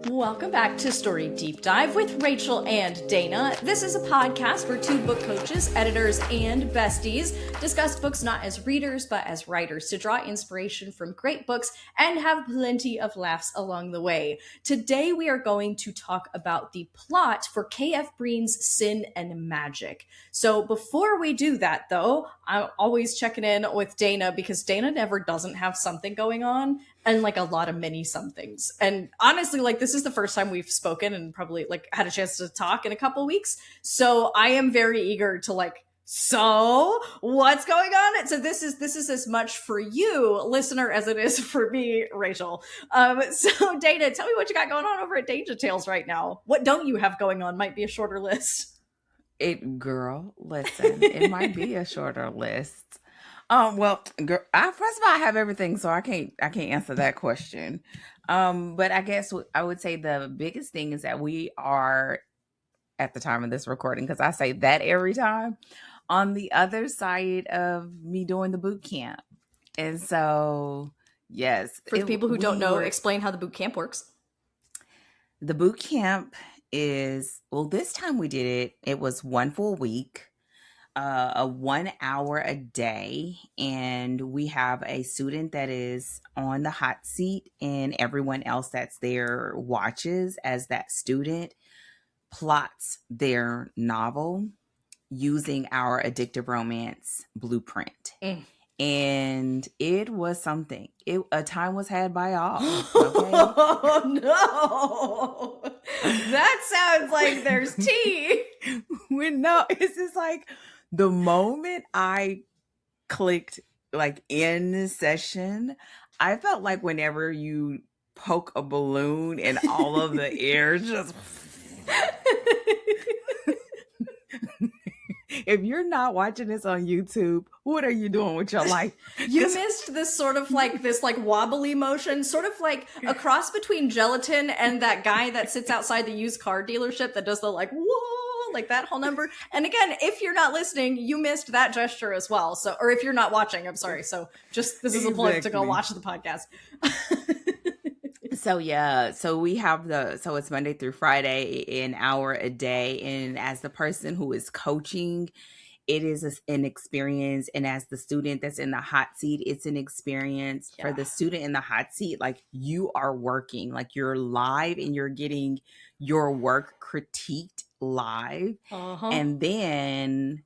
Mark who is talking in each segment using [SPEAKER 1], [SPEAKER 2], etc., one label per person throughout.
[SPEAKER 1] Welcome back to Story Deep Dive with Rachel and Dana. This is a podcast where two book coaches, editors, and besties discuss books not as readers but as writers to draw inspiration from great books and have plenty of laughs along the way. Today we are going to talk about the plot for K.F. Breene's Sin and Magic. So before we do that though, I'm always checking in with Dana because Dana never doesn't have something going on. And like a lot of many somethings. And honestly, like this is the first time we've spoken and probably like had a chance to talk in a couple weeks. So I am very eager to like, so what's going on? And so this is as much for you, listener, as it is for me, Rachel. So Dana, tell me what you got going on over at Danger Tales right now. What don't you have going on? Might be a shorter list.
[SPEAKER 2] Girl, listen, it might be a shorter list. Well, girl, first of all, I have everything, so I can't answer that question. But I guess I would say the biggest thing is that we are, at the time of this recording, because I say that every time, on the other side of me doing the boot camp. And so, yes.
[SPEAKER 1] For the people who don't know, explain how the boot camp works.
[SPEAKER 2] The boot camp is, well, this time we did it was one full week. A 1 hour a day, and we have a student that is on the hot seat and everyone else that's there watches as that student plots their novel using our addictive romance blueprint. And it was something. A time was had by all. Okay?
[SPEAKER 1] Oh no, that sounds like there's tea.
[SPEAKER 2] It's just like the moment I clicked like in the session, I felt like whenever you poke a balloon and all of the air just if you're not watching this on YouTube, what are you doing with your life?
[SPEAKER 1] You missed this sort of like this like wobbly motion, sort of like a cross between gelatin and that guy that sits outside the used car dealership that does the like whoa, like that whole number. And again, if you're not listening, you missed that gesture as well. So, or if you're not watching, I'm sorry. So just, this is a plug to go watch the podcast.
[SPEAKER 2] So yeah, so we have so it's Monday through Friday, an hour a day. And as the person who is coaching, it is an experience. And as the student that's in the hot seat, it's an experience. For the student in the hot seat. Like you are working, like you're live and you're getting your work critiqued live. And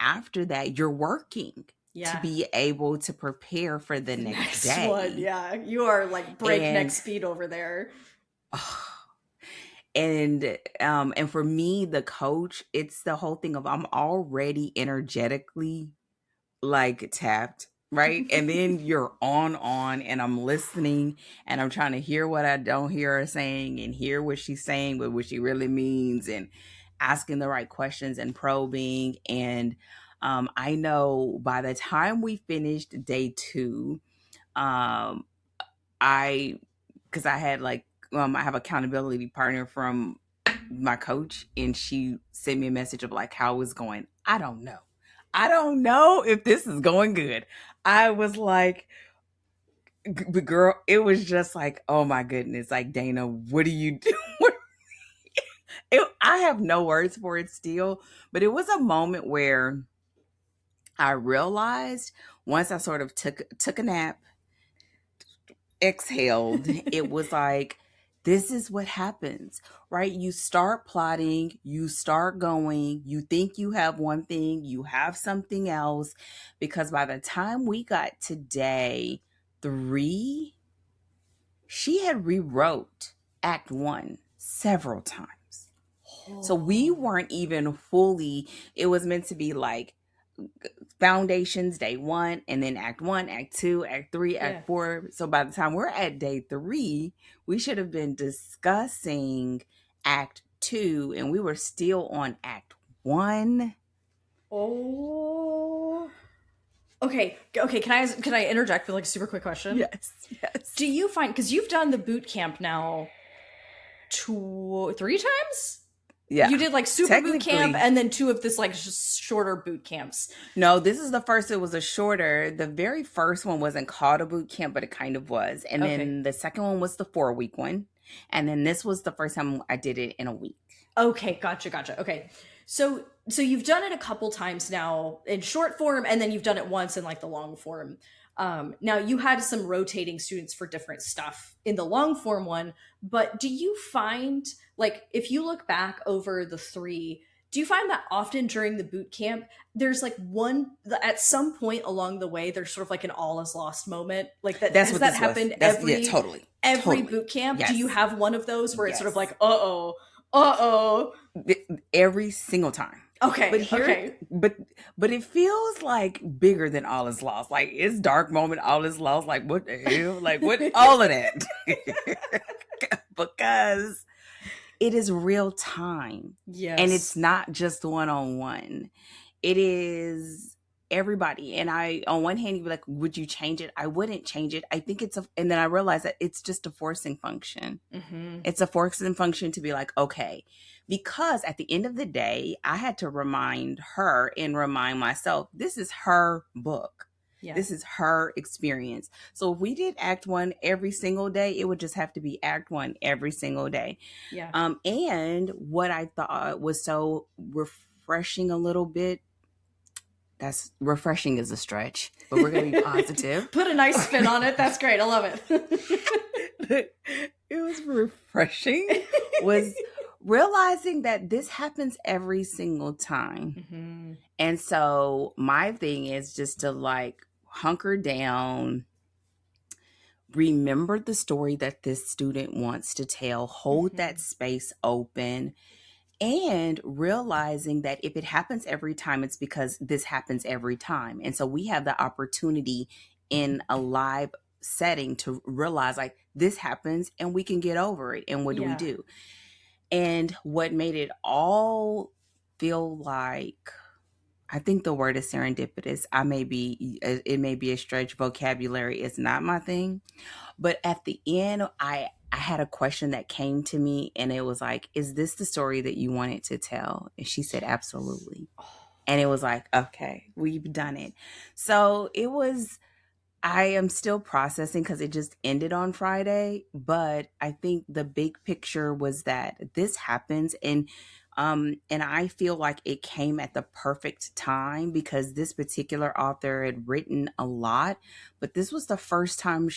[SPEAKER 2] after that, you're working. To be able to prepare for the next day.
[SPEAKER 1] One, yeah. You are like breakneck speed over there.
[SPEAKER 2] And for me, the coach, it's the whole thing of I'm already energetically like tapped, right? And then you're on and I'm listening and I'm trying to hear what I don't hear her saying and hear what she's saying, but what she really means, and asking the right questions and probing. And I know by the time we finished day 2, because I had like, I have accountability partner from my coach, and she sent me a message of like how it was going. I don't know if this is going good. I was like, but girl, it was just like, oh my goodness, like Dana, what do you do? I have no words for it still, but it was a moment where I realized once I sort of took a nap, exhaled, it was like, this is what happens, right? You start plotting, you start going, you think you have one thing, you have something else, because by the time we got to day 3, she had rewrote Act 1 several times. So we weren't even fully, it was meant to be like foundations day 1, and then Act 1, Act 2, Act 3, Act 4. So by the time we're at day 3, we should have been discussing Act 2, and we were still on Act 1.
[SPEAKER 1] Oh. Okay. Can I interject with like a super quick question?
[SPEAKER 2] Yes.
[SPEAKER 1] Do you find, because you've done the boot camp now 3 times?
[SPEAKER 2] Yeah.
[SPEAKER 1] You did like super boot camp and then 2 of this like just shorter boot camps.
[SPEAKER 2] No, this is the first. It was a shorter. The very first one wasn't called a boot camp, but it kind of was. And then the second one was the 4-week one. And then this was the first time I did it in a week.
[SPEAKER 1] Okay, gotcha. Okay. So you've done it a couple times now in short form, and then you've done it once in like the long form. Now you had some rotating students for different stuff in the long form one, but do you find, like, if you look back over the three, do you find that often during the boot camp there's like at some point along the way there's sort of like an all is lost moment, like that?
[SPEAKER 2] That's
[SPEAKER 1] has
[SPEAKER 2] what
[SPEAKER 1] that
[SPEAKER 2] this
[SPEAKER 1] happened
[SPEAKER 2] was. That's,
[SPEAKER 1] every
[SPEAKER 2] yeah, totally.
[SPEAKER 1] every
[SPEAKER 2] Totally.
[SPEAKER 1] boot camp?
[SPEAKER 2] Yes.
[SPEAKER 1] Do you have one of those where it's sort of
[SPEAKER 2] Yes.
[SPEAKER 1] like uh-oh?
[SPEAKER 2] Every single time.
[SPEAKER 1] Okay.
[SPEAKER 2] But here,
[SPEAKER 1] okay.
[SPEAKER 2] but it feels like bigger than all is lost. Like, it's dark moment, all is lost. Like, what the hell? Like, what? All of that. Because it is real time.
[SPEAKER 1] Yes.
[SPEAKER 2] And it's not just one-on-one. It is everybody. And on one hand, you'd be like, would you change it? I wouldn't change it. I think and then I realized that it's just a forcing function.
[SPEAKER 1] Mm-hmm.
[SPEAKER 2] It's a forcing function to be like, okay, because at the end of the day, I had to remind her and remind myself, this is her book. Yeah. This is her experience. So if we did act one every single day, it would just have to be act one every single day.
[SPEAKER 1] Yeah.
[SPEAKER 2] And what I thought was so refreshing a little bit, that's refreshing is a stretch, but we're going to be positive.
[SPEAKER 1] Put a nice spin on it. That's great. I love
[SPEAKER 2] it. It was refreshing was realizing that this happens every single time. Mm-hmm. And so my thing is just to like hunker down, remember the story that this student wants to tell, hold mm-hmm. that space open, and realizing that if it happens every time, it's because this happens every time. And so we have the opportunity in a live setting to realize like this happens and we can get over it. And what do we do? And what made it all feel like, I think the word is serendipitous. It may be a stretch vocabulary. It's not my thing. But at the end, I had a question that came to me and it was like, is this the story that you wanted to tell? And she said, absolutely. And it was like, okay, we've done it. So I am still processing because it just ended on Friday, but I think the big picture was that this happens and I feel like it came at the perfect time because this particular author had written a lot, but this was the first time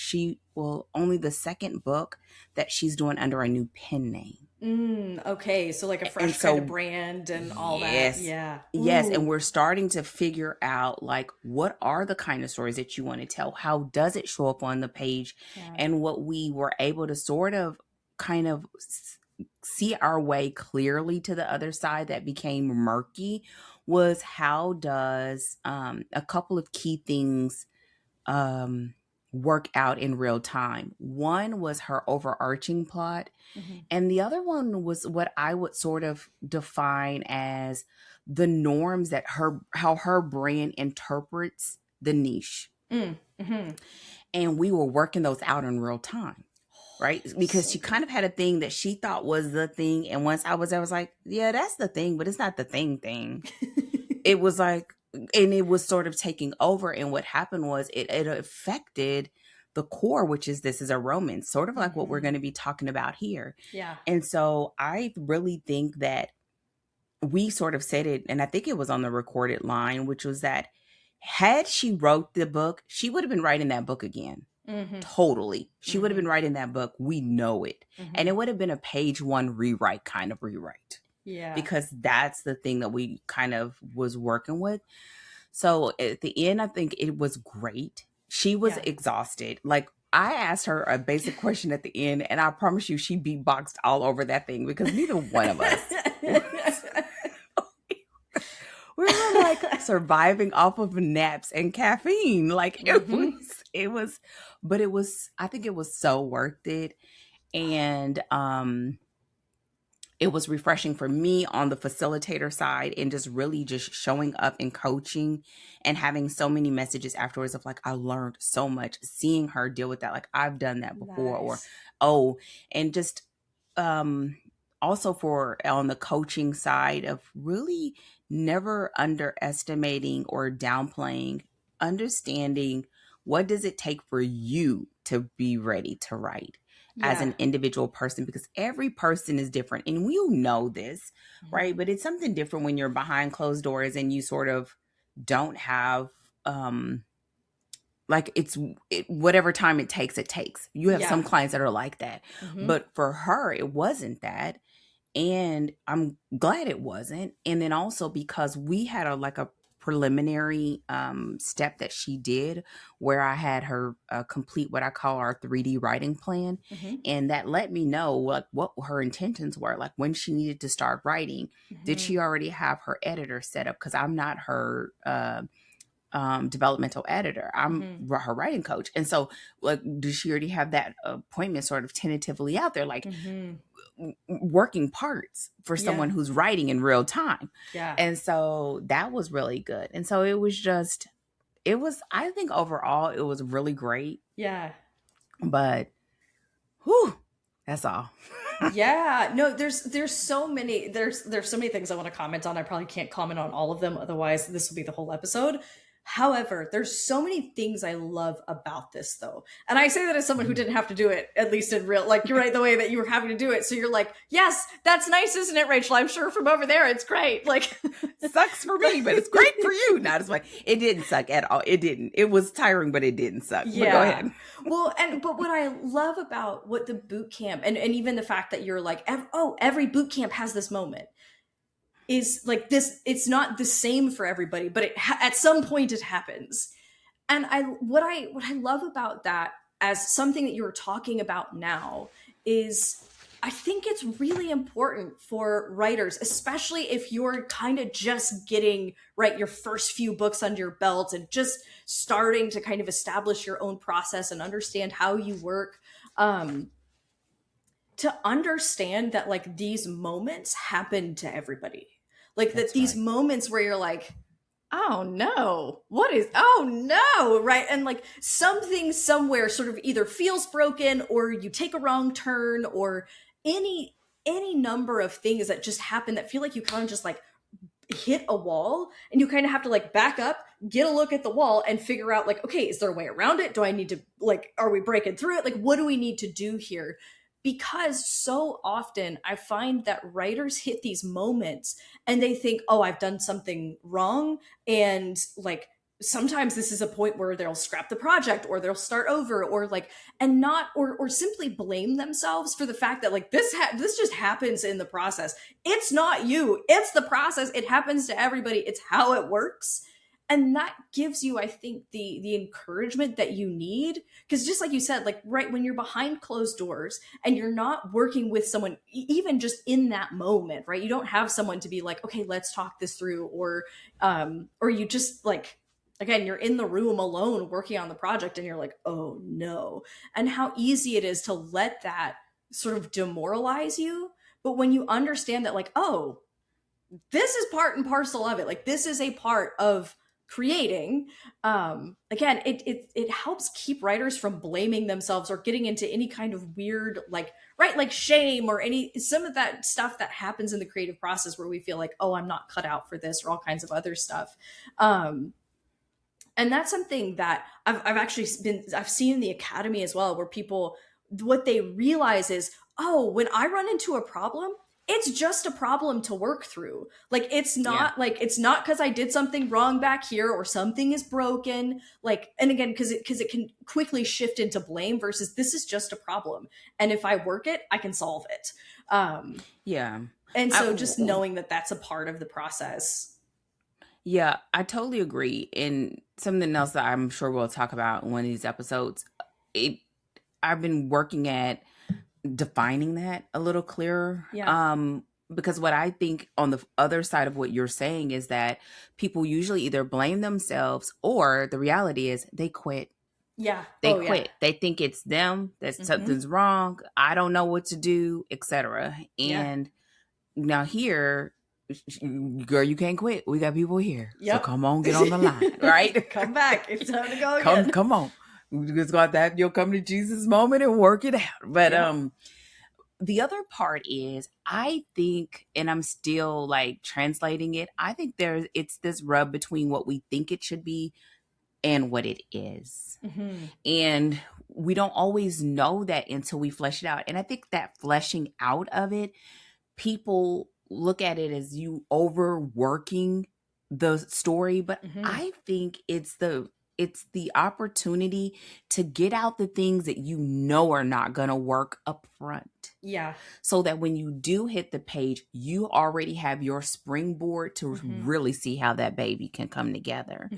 [SPEAKER 2] only the second book that she's doing under a new pen name.
[SPEAKER 1] Okay, so like a fresh kind of brand and all that. Yeah.
[SPEAKER 2] Yes, and we're starting to figure out like what are the kind of stories that you want to tell? How does it show up on the page? Yeah. And what we were able to sort of kind of see our way clearly to the other side that became murky was how does a couple of key things work out in real time. One was her overarching plot, mm-hmm. and the other one was what I would sort of define as the norms that how her brand interprets the niche. Mm-hmm. And we were working those out in real time. Right? Because she kind of had a thing that she thought was the thing. And once I was there, I was like, yeah, that's the thing, but it's not the thing. It was like, and it was sort of taking over. And what happened was it affected the core, which is this is a romance, sort of like mm-hmm. what we're going to be talking about here. Yeah. And so I really think that we sort of said it, and I think it was on the recorded line, which was that had she wrote the book, she would have been writing that book again. Mm-hmm. Totally. She mm-hmm. would have been writing that book. We know it. Mm-hmm. And it would have been a page one rewrite kind of rewrite. Yeah. Because that's the thing that we kind of was working with. So at the end, I think it was great. She was exhausted. Like I asked her a basic question at the end and I promise you she beatboxed all over that thing because neither one of us we were like surviving off of naps and caffeine. Like mm-hmm. I think it was so worth it. And it was refreshing for me on the facilitator side and just really just showing up and coaching and having so many messages afterwards of like, I learned so much seeing her deal with that. Like I've done that before. Nice. And just also for on the coaching side of really never underestimating or downplaying, understanding what does it take for you to be ready to write. as
[SPEAKER 1] Yeah.
[SPEAKER 2] an individual person, because every person is different. And we all know this, right? But it's something different when you're behind closed doors and you sort of don't have, like whatever time it takes, it takes. You have some
[SPEAKER 1] Yeah.
[SPEAKER 2] clients that are like that. But for her, it wasn't that. And I'm glad it wasn't. And then also because we had a preliminary step that she did where I had her complete what I call our 3D writing plan. And that let me know like what her intentions were, like when she needed to start writing. Did she already have her editor set up? Because I'm not her developmental editor. I'm her writing coach. And so like, does she already have that appointment sort of tentatively out there? Like, working parts for someone who's writing in real time.
[SPEAKER 1] Yeah.
[SPEAKER 2] And so that was really good. And so I think overall it was really great.
[SPEAKER 1] Yeah.
[SPEAKER 2] But whew, that's all.
[SPEAKER 1] Yeah. No, there's so many things I want to comment on. I probably can't comment on all of them, otherwise this will be the whole episode. However, there's so many things I love about this though. And I say that as someone who didn't have to do it, at least in real, like you're right, the way that you were having to do it. So you're like, yes, that's nice, isn't it, Rachel? I'm sure from over there, it's great. Like
[SPEAKER 2] it sucks for me, but it's great for you. Not as like, it didn't suck at all. It didn't. It was tiring, but it didn't suck.
[SPEAKER 1] Yeah.
[SPEAKER 2] But go ahead.
[SPEAKER 1] Well, but what I love about what the boot camp and even the fact that you're like, every boot camp has this moment. Is like this, it's not the same for everybody, but at some point it happens. And what I love about that as something that you're talking about now is I think it's really important for writers, especially if you're kind of just getting your first few books under your belt and just starting to kind of establish your own process and understand how you work. To understand that like these moments happen to everybody. Like that these moments where you're like, oh no, oh no, right? And like something somewhere sort of either feels broken or you take a wrong turn or any number of things that just happen that feel like you kind of just like hit a wall and you kind of have to like back up, get a look at the wall and figure out like, okay, is there a way around it? Do I need to like, are we breaking through it? Like, what do we need to do here? Because so often I find that writers hit these moments and they think, oh, I've done something wrong. And like, sometimes this is a point where they'll scrap the project or they'll start over or like, and not, or simply blame themselves for the fact that like, this just happens in the process. It's not you, it's the process. It happens to everybody. It's how it works. And that gives you, I think, the encouragement that you need. Because just like you said, like right when you're behind closed doors and you're not working with someone, even just in that moment, right? You don't have someone to be like, okay, let's talk this through. Or you just like, again, you're in the room alone working on the project and you're like, oh no. And how easy it is to let that sort of demoralize you. But when you understand that like, oh, this is part and parcel of it. Like this is a part of creating, again, it helps keep writers from blaming themselves or getting into any kind of weird like shame or some of that stuff that happens in the creative process where we feel like, oh, I'm not cut out for this or all kinds of other stuff. And that's something that I've seen in the academy as well, where people, what they realize is, oh, when I run into a problem, it's just a problem to work through. Like, it's not it's not because I did something wrong back here or something is broken. Like, and again, because it can quickly shift into blame versus this is just a problem. And if I work it, I can solve it.
[SPEAKER 2] Yeah.
[SPEAKER 1] And so just knowing that that's a part of the process.
[SPEAKER 2] Yeah, I totally agree. And something else that I'm sure we'll talk about in one of these episodes, I've been working at defining that a little clearer. Because what I think on the other side of what you're saying is that people usually either blame themselves or the reality is they quit. They quit. They think it's them, that something's wrong, I don't know what to do, etc. And now here, girl, you can't quit. We got people here. So come on, get on the line, right?
[SPEAKER 1] Come back. It's time to go again.
[SPEAKER 2] Come on. We just got to have your come to Jesus moment and work it out. But the other part is, I think, and I'm still like translating it, I think it's this rub between what we think it should be and what it is. And we don't always know that until we flesh it out. And I think that fleshing out of it, people look at it as you overworking the story, but I think it's the opportunity to get out the things that you know are not going to work up front.
[SPEAKER 1] Yeah.
[SPEAKER 2] So that when you do hit the page, you already have your springboard to really see how that baby can come together.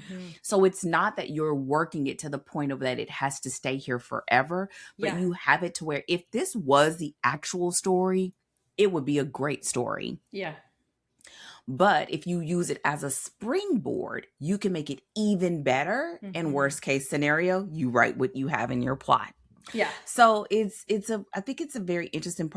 [SPEAKER 2] So it's not that you're working it to the point of that it has to stay here forever, but you have it to where if this was the actual story, it would be a great story.
[SPEAKER 1] Yeah.
[SPEAKER 2] But if you use it as a springboard, you can make it even better. And worst case scenario, you write what you have in your plot.
[SPEAKER 1] Yeah.
[SPEAKER 2] So I think it's a very interesting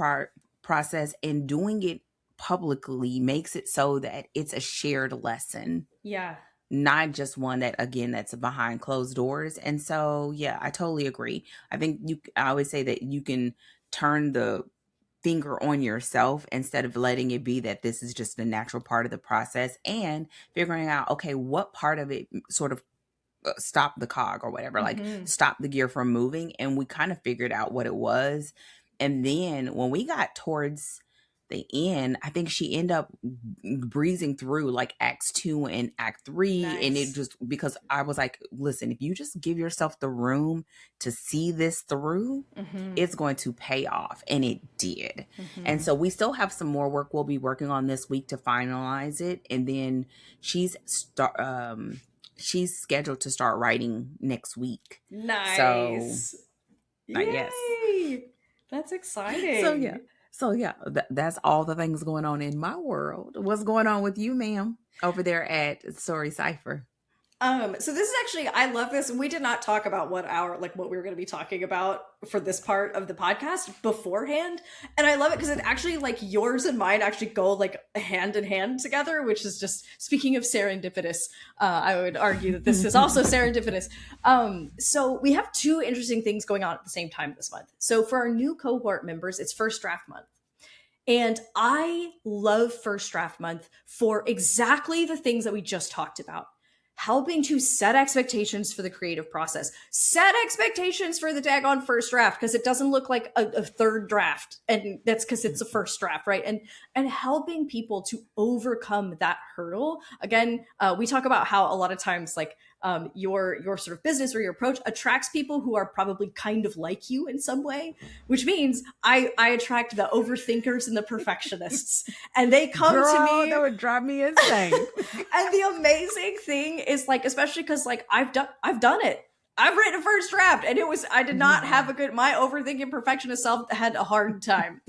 [SPEAKER 2] process, and doing it publicly makes it so that it's a shared lesson.
[SPEAKER 1] Yeah.
[SPEAKER 2] Not just one that, again, that's behind closed doors. And so, yeah, I totally agree. I think I always say that you can turn the finger on yourself instead of letting it be that this is just a natural part of the process, and figuring out, okay, what part of it sort of stop the cog or whatever, like stop the gear from moving. And we kind of figured out what it was. And then when we got towards the end, I think she ended up breezing through like acts 2 and act 3.
[SPEAKER 1] Nice.
[SPEAKER 2] And it just, because I was like, listen, if you just give yourself the room to see this through, it's going to pay off. And it did. And so we still have some more work we'll be working on this week to finalize it. And then she's scheduled to start writing next week.
[SPEAKER 1] Nice.
[SPEAKER 2] So,
[SPEAKER 1] Yay.
[SPEAKER 2] Yes.
[SPEAKER 1] That's exciting.
[SPEAKER 2] So yeah, that's all the things going on in my world. What's going on with you, ma'am, over there at Story Cipher?
[SPEAKER 1] So this is actually, I love this. We did not talk about what we were going to be talking about for this part of the podcast beforehand. And I love it because it actually, like, yours and mine actually go like hand in hand together, which is just, speaking of serendipitous, I would argue that this is also serendipitous. So we have 2 interesting things going on at the same time this month. So for our new cohort members, it's First Draft Month. And I love First Draft Month for exactly the things that we just talked about. Helping to set expectations for the creative process. Set expectations for the daggone first draft, because it doesn't look like a third draft. And that's because it's a first draft, right? And helping people to overcome that hurdle. Again, we talk about how a lot of times, like, your sort of business or your approach attracts people who are probably kind of like you in some way, which means I attract the overthinkers and the perfectionists, and they come to me.
[SPEAKER 2] That would drive me insane.
[SPEAKER 1] And the amazing thing is, like, especially because, like, I've done it. I've written a first draft, and I did not have my overthinking perfectionist self had a hard time.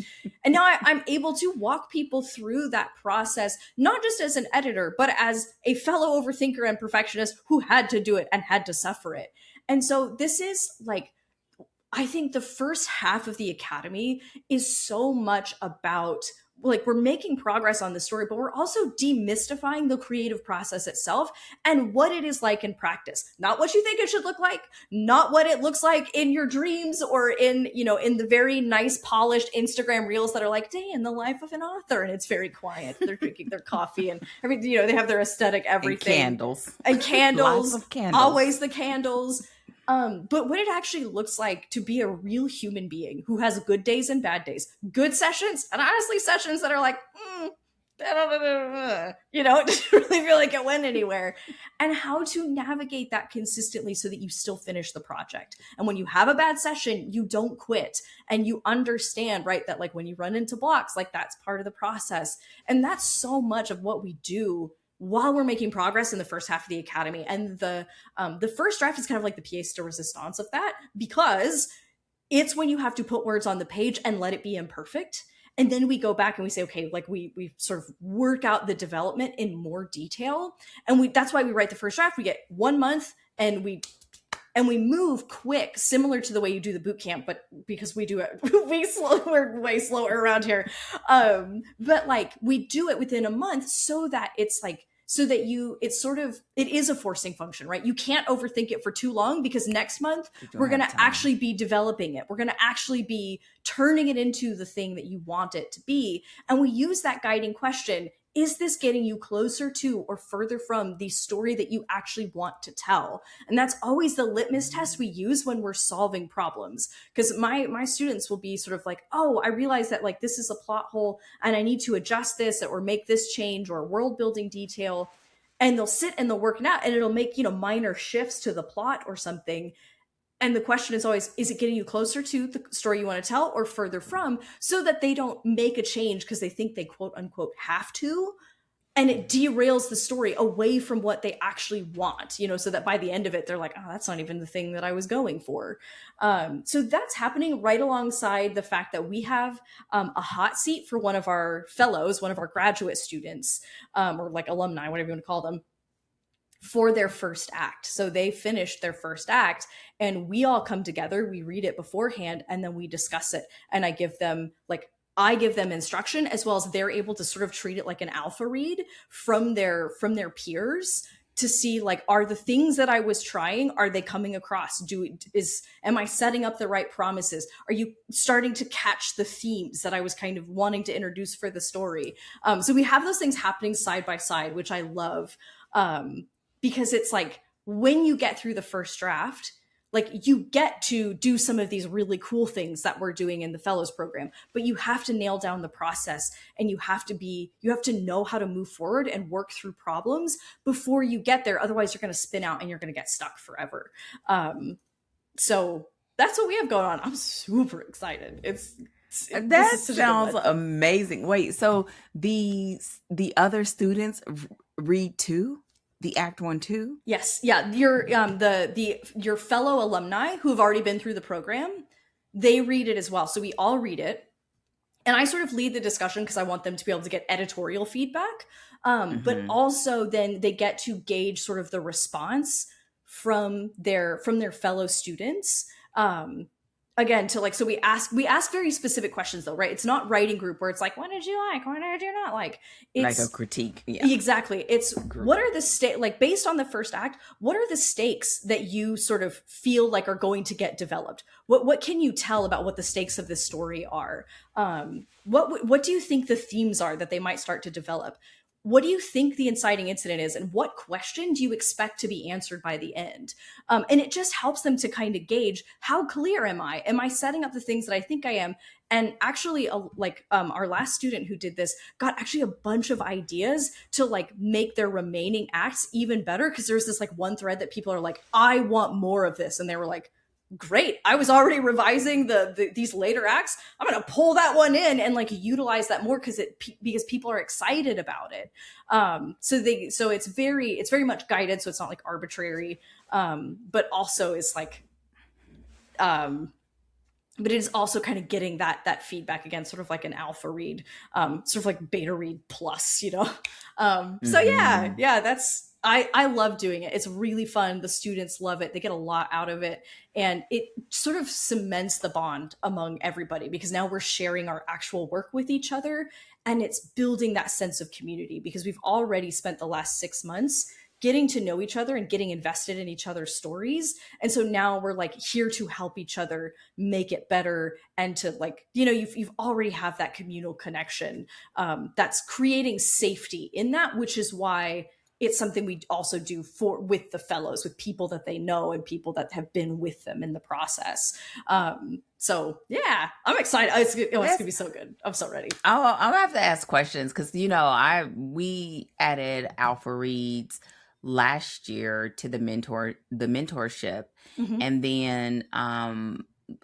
[SPEAKER 1] And now I'm able to walk people through that process, not just as an editor, but as a fellow overthinker and perfectionist who had to do it and had to suffer it. And so this is, like, I think the first half of the Academy is so much about, like, we're making progress on the story, but we're also demystifying the creative process itself and what it is like in practice. Not what you think it should look like, not what it looks like in your dreams or in the very nice polished Instagram reels that are like, day in the life of an author. And it's very quiet. They're drinking their coffee and everything, they have their aesthetic, everything.
[SPEAKER 2] And candles.
[SPEAKER 1] Lots of candles. Always the candles. But what it actually looks like to be a real human being who has good days and bad days, good sessions, and honestly sessions that are like, didn't really feel like it went anywhere, and how to navigate that consistently so that you still finish the project. And when you have a bad session, you don't quit, and you understand, right, that, like, when you run into blocks, like, that's part of the process. And that's so much of what we do while we're making progress in the first half of the Academy. And the first draft is kind of like the pièce de résistance of that, because it's when you have to put words on the page and let it be imperfect. And then we go back and we say, okay, like, we sort of work out the development in more detail. And that's why we write the first draft. We get 1 month and we move quick, similar to the way you do the boot camp, but because we do it, we're way slower around here. But, like, we do it within a month so that it's like, it is a forcing function, right? You can't overthink it for too long, because next month we're going to actually be developing it. We're going to actually be turning it into the thing that you want it to be. And we use that guiding question is this getting you closer to or further from the story that you actually want to tell? And that's always the litmus test we use when we're solving problems. Because my students will be sort of like, oh, I realize that like this is a plot hole and I need to adjust this or make this change or world building detail. And they'll sit and they'll work it out and it'll make, minor shifts to the plot or something. And the question is always, is it getting you closer to the story you want to tell or further from, so that they don't make a change because they think they quote unquote have to, and it derails the story away from what they actually want, so that by the end of it, they're like, oh, that's not even the thing that I was going for. So that's happening right alongside the fact that we have a hot seat for one of our fellows, one of our graduate students, or like alumni, whatever you want to call them, for their first act. So they finished their first act and we all come together, we read it beforehand, and then we discuss it. And I give them instruction, as well as they're able to sort of treat it like an alpha read from their peers to see, like, are the things that I was trying, are they coming across? Am I setting up the right promises? Are you starting to catch the themes that I was kind of wanting to introduce for the story? So we have those things happening side by side, which I love. Because it's like, when you get through the first draft, like, you get to do some of these really cool things that we're doing in the fellows program, but you have to nail down the process, and you have to know how to move forward and work through problems before you get there. Otherwise you're going to spin out and you're going to get stuck forever. So that's what we have going on. I'm super excited.
[SPEAKER 2] That sounds amazing. Wait, so the other students read too? The Act 1 too?
[SPEAKER 1] Yes. Yeah. Your fellow alumni who have already been through the program, they read it as well. So we all read it. And I sort of lead the discussion because I want them to be able to get editorial feedback. But also then they get to gauge sort of the response from their fellow students. Again, to like, so we ask very specific questions though, right? It's not writing group where it's like, what did you like? What did you not like? It's
[SPEAKER 2] like a critique. Yeah,
[SPEAKER 1] exactly. It's what are the like, based on the first act, what are the stakes that you sort of feel like are going to get developed? What can you tell about what the stakes of this story are? What do you think the themes are that they might start to develop? What do you think the inciting incident is? And what question do you expect to be answered by the end? And it just helps them to kind of gauge, how clear am I? Am I setting up the things that I think I am? And actually, our last student who did this got actually a bunch of ideas to like make their remaining acts even better. Because there's this like one thread that people are like, I want more of this. And they were like, great, I was already revising these later acts. I'm going to pull that one in and like utilize that more because people are excited about it. So it's very much guided. So it's not like arbitrary, but also is like, but it is also kind of getting that feedback, again, sort of like an alpha read, sort of like beta read plus, So yeah, I love doing it. It's really fun. The students love it. They get a lot out of it. And it sort of cements the bond among everybody, because now we're sharing our actual work with each other, and it's building that sense of community, because we've already spent the last 6 months getting to know each other and getting invested in each other's stories. And so now we're like here to help each other make it better, and to like, you've already have that communal connection that's creating safety in that, which is why it's something we also do with the fellows, with people that they know and people that have been with them in the process. So yeah, I'm excited. It's gonna be so good. I'm so ready.
[SPEAKER 2] I'll have to ask questions, because we added alpha reads last year to the mentorship, and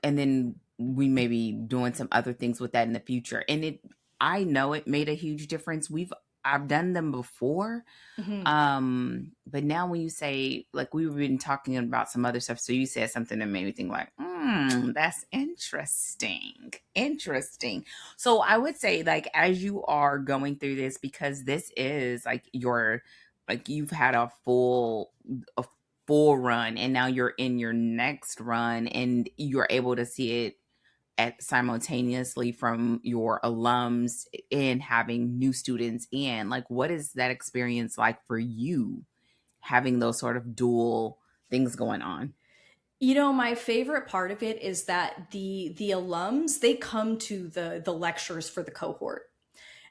[SPEAKER 2] then we may be doing some other things with that in the future. And I know it made a huge difference. I've done them before. But now when you say, like, we've been talking about some other stuff, so you said something that made me think like, that's interesting. So I would say, like, as you are going through this, because this is like you've had a full run, and now you're in your next run, and you're able to see it simultaneously from your alums and having new students in. Like, what is that experience like for you, having those sort of dual things going on?
[SPEAKER 1] My favorite part of it is that the alums, they come to the lectures for the cohort.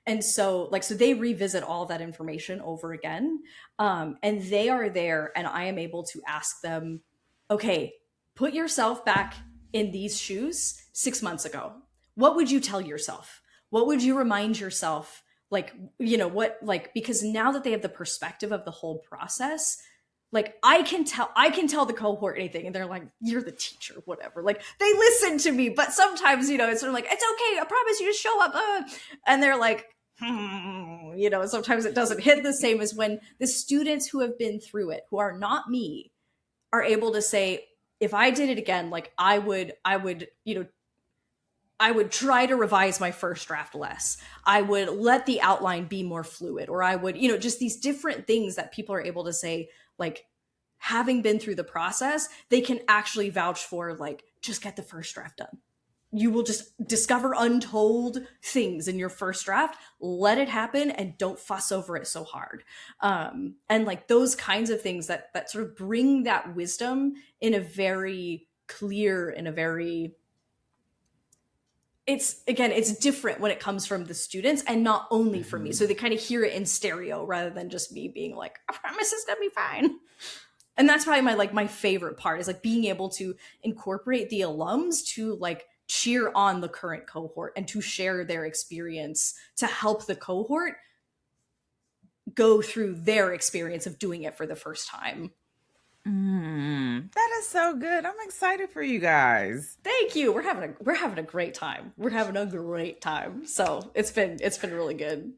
[SPEAKER 1] And so like, so they revisit all that information over again. And they are there, and I am able to ask them, okay, put yourself back in these shoes 6 months ago. What would you tell yourself? What would you remind yourself? Like, what, like, because now that they have the perspective of the whole process, like I can tell the cohort anything, and they're like, you're the teacher, whatever. Like, they listen to me, but sometimes, it's sort of like, it's okay, I promise you, just show up. And they're like, sometimes it doesn't hit the same as when the students who have been through it, who are not me, are able to say, if I did it again, like I would, I would try to revise my first draft less. I would let the outline be more fluid, or I would, just these different things that people are able to say, like, having been through the process, they can actually vouch for, like, just get the first draft done. You will just discover untold things in your first draft. Let it happen and don't fuss over it so hard. And like those kinds of things that sort of bring that wisdom in a very clear, in a very, it's different when it comes from the students and not only from me. So they kind of hear it in stereo rather than just me being like, I promise it's gonna be fine. And that's probably my favorite part, is like being able to incorporate the alums to like cheer on the current cohort and to share their experience to help the cohort go through their experience of doing it for the first time.
[SPEAKER 2] That is so good. I'm excited for you guys.
[SPEAKER 1] Thank you. We're having a great time. So it's been really good.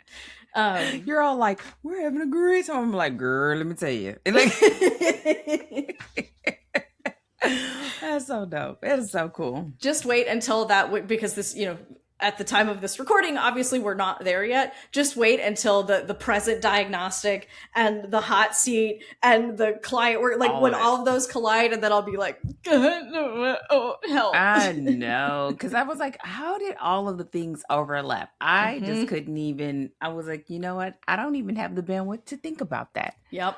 [SPEAKER 2] You're all like, we're having a great time. I'm like, girl, let me tell you. Like, that's so dope. It is so cool.
[SPEAKER 1] Just wait until that, because this, at the time of this recording, obviously we're not there yet. Just wait until the present diagnostic and the hot seat and the client work, like when all of those collide, and then I'll be like, oh, help.
[SPEAKER 2] I know. Because I was like, how did all of the things overlap? I just couldn't even, I was like, you know what? I don't even have the bandwidth to think about that.
[SPEAKER 1] Yep.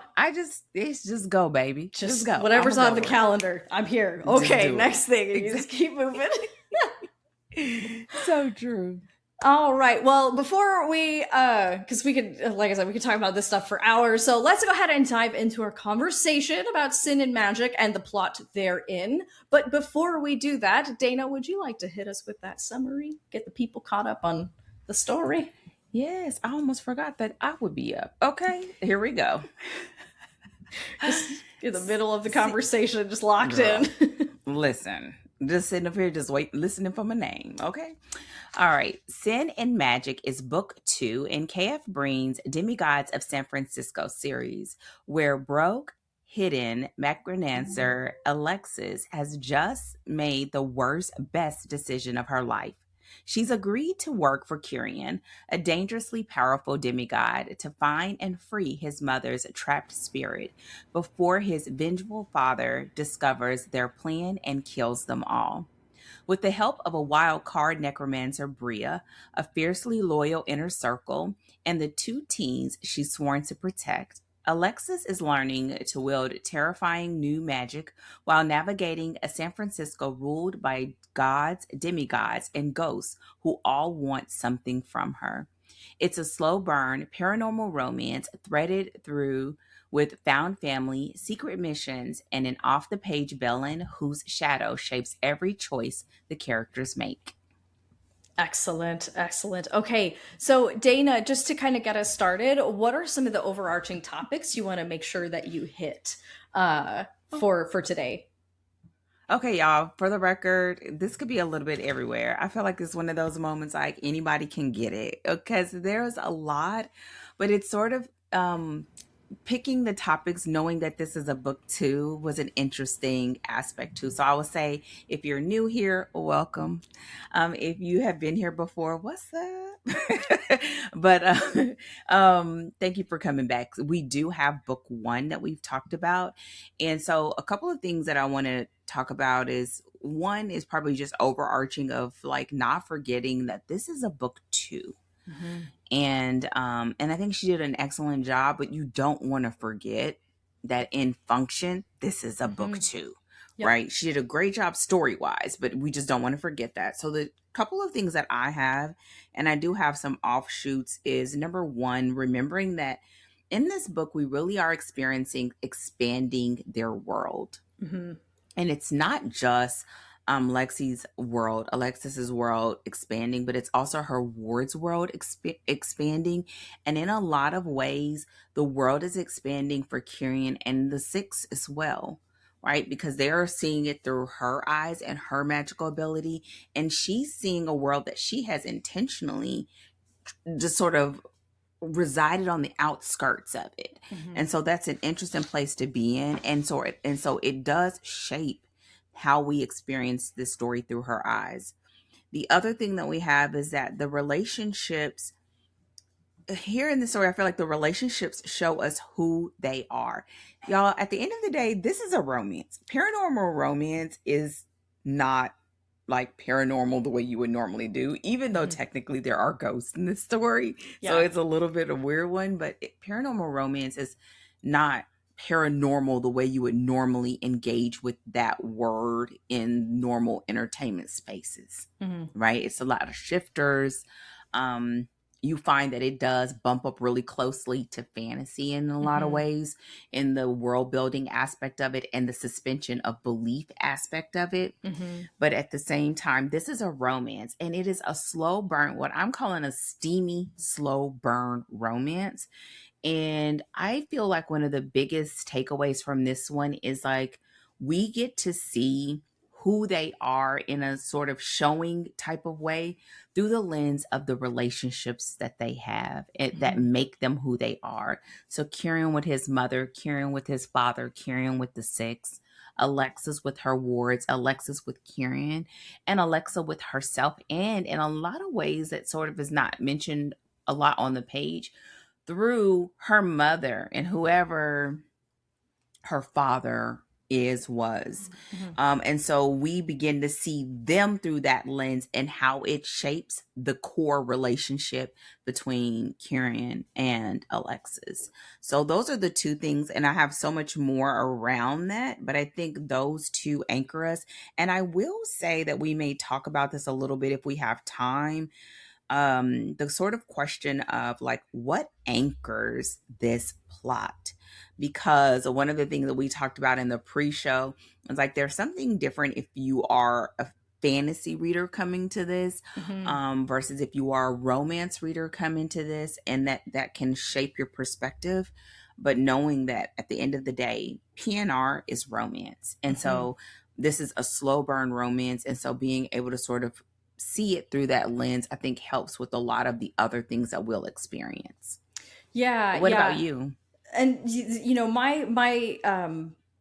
[SPEAKER 2] It's just go, baby. Just go.
[SPEAKER 1] Whatever's on the calendar, I'm here. Okay, next thing. Exactly. You just keep moving.
[SPEAKER 2] So true.
[SPEAKER 1] All right. Well, before we, because we could, like I said, we could talk about this stuff for hours. So let's go ahead and dive into our conversation about sin and magic and the plot therein. But before we do that, Dana, would you like to hit us with that summary? Get the people caught up on the story?
[SPEAKER 2] Yes. I almost forgot that I would be up. Okay. Here we go.
[SPEAKER 1] Just in the middle of the conversation, just locked in.
[SPEAKER 2] Listen. Just sitting up here, just listening for my name, okay? All right. Sin and Magic is book 2 in K.F. Breene's Demigods of San Francisco series, where broke, hidden macronancer Alexis has just made the best decision of her life. She's agreed to work for Kyrian, a dangerously powerful demigod, to find and free his mother's trapped spirit before his vengeful father discovers their plan and kills them all. With the help of a wild card necromancer, Bria, a fiercely loyal inner circle, and the 2 teens she's sworn to protect, Alexis is learning to wield terrifying new magic while navigating a San Francisco ruled by gods, demigods, and ghosts who all want something from her. It's a slow burn, paranormal romance threaded through with found family, secret missions, and an off-the-page villain whose shadow shapes every choice the characters make.
[SPEAKER 1] Excellent. Okay, so Dana, just to kind of get us started, what are some of the overarching topics you want to make sure that you hit for today?
[SPEAKER 2] Okay, y'all, for the record, this could be a little bit everywhere. I feel like it's one of those moments like anybody can get it, because there's a lot, but it's sort of picking the topics, knowing that this is a book 2 was an interesting aspect too. So I would say, if you're new here, welcome. If you have been here before, what's up? But thank you for coming back. We do have book 1 that we've talked about. And so a couple of things that I want to talk about is, one is probably just overarching of like not forgetting that this is a book 2. Mm-hmm. And I think she did an excellent job, but you don't want to forget that in function, this is a book 2,
[SPEAKER 1] Yep.
[SPEAKER 2] right? She did a great job story-wise, but we just don't want to forget that. So the couple of things that I have, and I do have some offshoots, is number one, remembering that in this book, we really are experiencing expanding their world.
[SPEAKER 1] Mm-hmm.
[SPEAKER 2] And it's not just Alexis's world expanding, but it's also her ward's world expanding. And in a lot of ways, the world is expanding for Kieran and the Six as well, right? Because they're seeing it through her eyes and her magical ability. And she's seeing a world that she has intentionally just sort of resided on the outskirts of it.
[SPEAKER 1] Mm-hmm.
[SPEAKER 2] And so that's an interesting place to be in. And so it does shape how we experience this story through her eyes. The other thing that we have is that the relationships here in the story, I feel like the relationships show us who they are. Y'all, at the end of the day, this is a romance. Paranormal romance is not like paranormal the way you would normally do, even though technically there are ghosts in this story.
[SPEAKER 1] Yeah.
[SPEAKER 2] So it's a little bit a weird one, but paranormal romance is not paranormal the way you would normally engage with that word in normal entertainment spaces, right? It's a lot of shifters. You find that it does bump up really closely to fantasy in a lot of ways, in the world building aspect of it and the suspension of belief aspect of it. But at the same time, this is a romance, and it is a slow burn, what I'm calling a steamy, slow burn romance. And I feel like one of the biggest takeaways from this one is like, we get to see who they are in a sort of showing type of way through the lens of the relationships that they have that make them who they are. So Kieran with his mother, Kieran with his father, Kieran with the Six, Alexis with her wards, Alexis with Kieran, and Alexa with herself. And in a lot of ways that sort of is not mentioned a lot on the page, through her mother and whoever her father was. And so we begin to see them through that lens and how it shapes the core relationship between Kieran and Alexis. So those are the two things. And I have so much more around that, but I think those two anchor us. And I will say that we may talk about this a little bit if we have time. The sort of question of like, what anchors this plot? Because one of the things that we talked about in the pre-show is like, there's something different if you are a fantasy reader coming to this versus if you are a romance reader coming to this, and that can shape your perspective. But knowing that at the end of the day, PNR is romance. And so this is a slow burn romance. And so being able to sort of see it through that lens, I think helps with a lot of the other things that we'll experience.
[SPEAKER 1] Yeah.
[SPEAKER 2] What about you?
[SPEAKER 1] And you know, my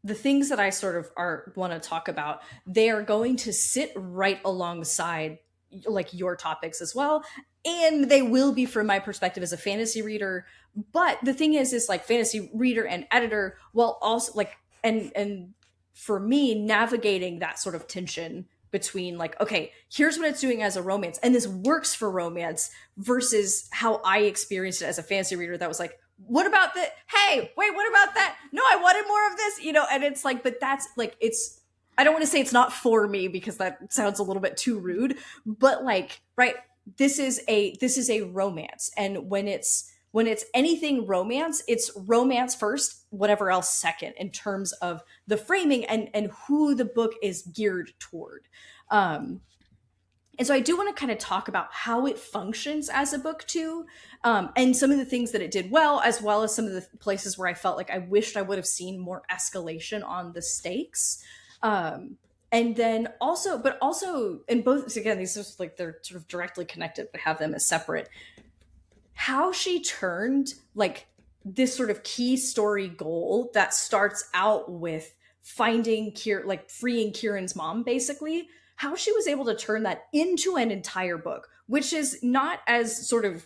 [SPEAKER 1] the things that I sort of want to talk about, they are going to sit right alongside like your topics as well, and they will be from my perspective as a fantasy reader. But the thing is like fantasy reader and editor, while also like and for me, navigating that sort of tension between like, okay, here's what it's doing as a romance, and this works for romance, versus how I experienced it as a fantasy reader that was like, what about that? Hey, wait, what about that? No, I wanted more of this, you know? And it's like, but that's like, I don't want to say it's not for me because that sounds a little bit too rude, but like, right, this is a romance. And when it's anything romance, it's romance first, whatever else second, in terms of the framing and who the book is geared toward. And so I do want to kind of talk about how it functions as a book too, and some of the things that it did well as some of the places where I felt like I wished I would have seen more escalation on the stakes. And then also, but also in both, again, these are like, they're sort of directly connected, but have them as separate. How she turned like this sort of key story goal that starts out with finding freeing Kieran's mom, basically, how she was able to turn that into an entire book, which is not as sort of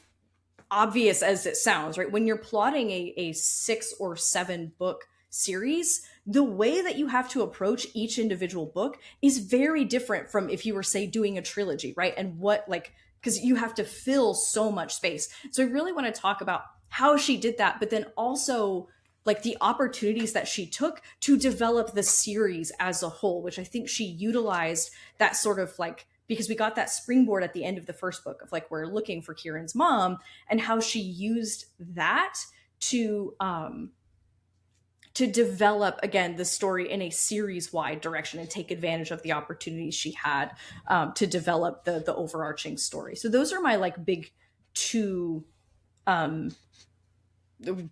[SPEAKER 1] obvious as it sounds, right? When you're plotting a 6 or 7 book series, the way that you have to approach each individual book is very different from if you were, say, doing a trilogy, right? And because you have to fill so much space. So I really want to talk about how she did that, but then also like the opportunities that she took to develop the series as a whole, which I think she utilized that sort of like, because we got that springboard at the end of the first book of like, we're looking for Kieran's mom, and how she used that to develop again the story in a series wide direction and take advantage of the opportunities she had to develop the overarching story. So those are my like big two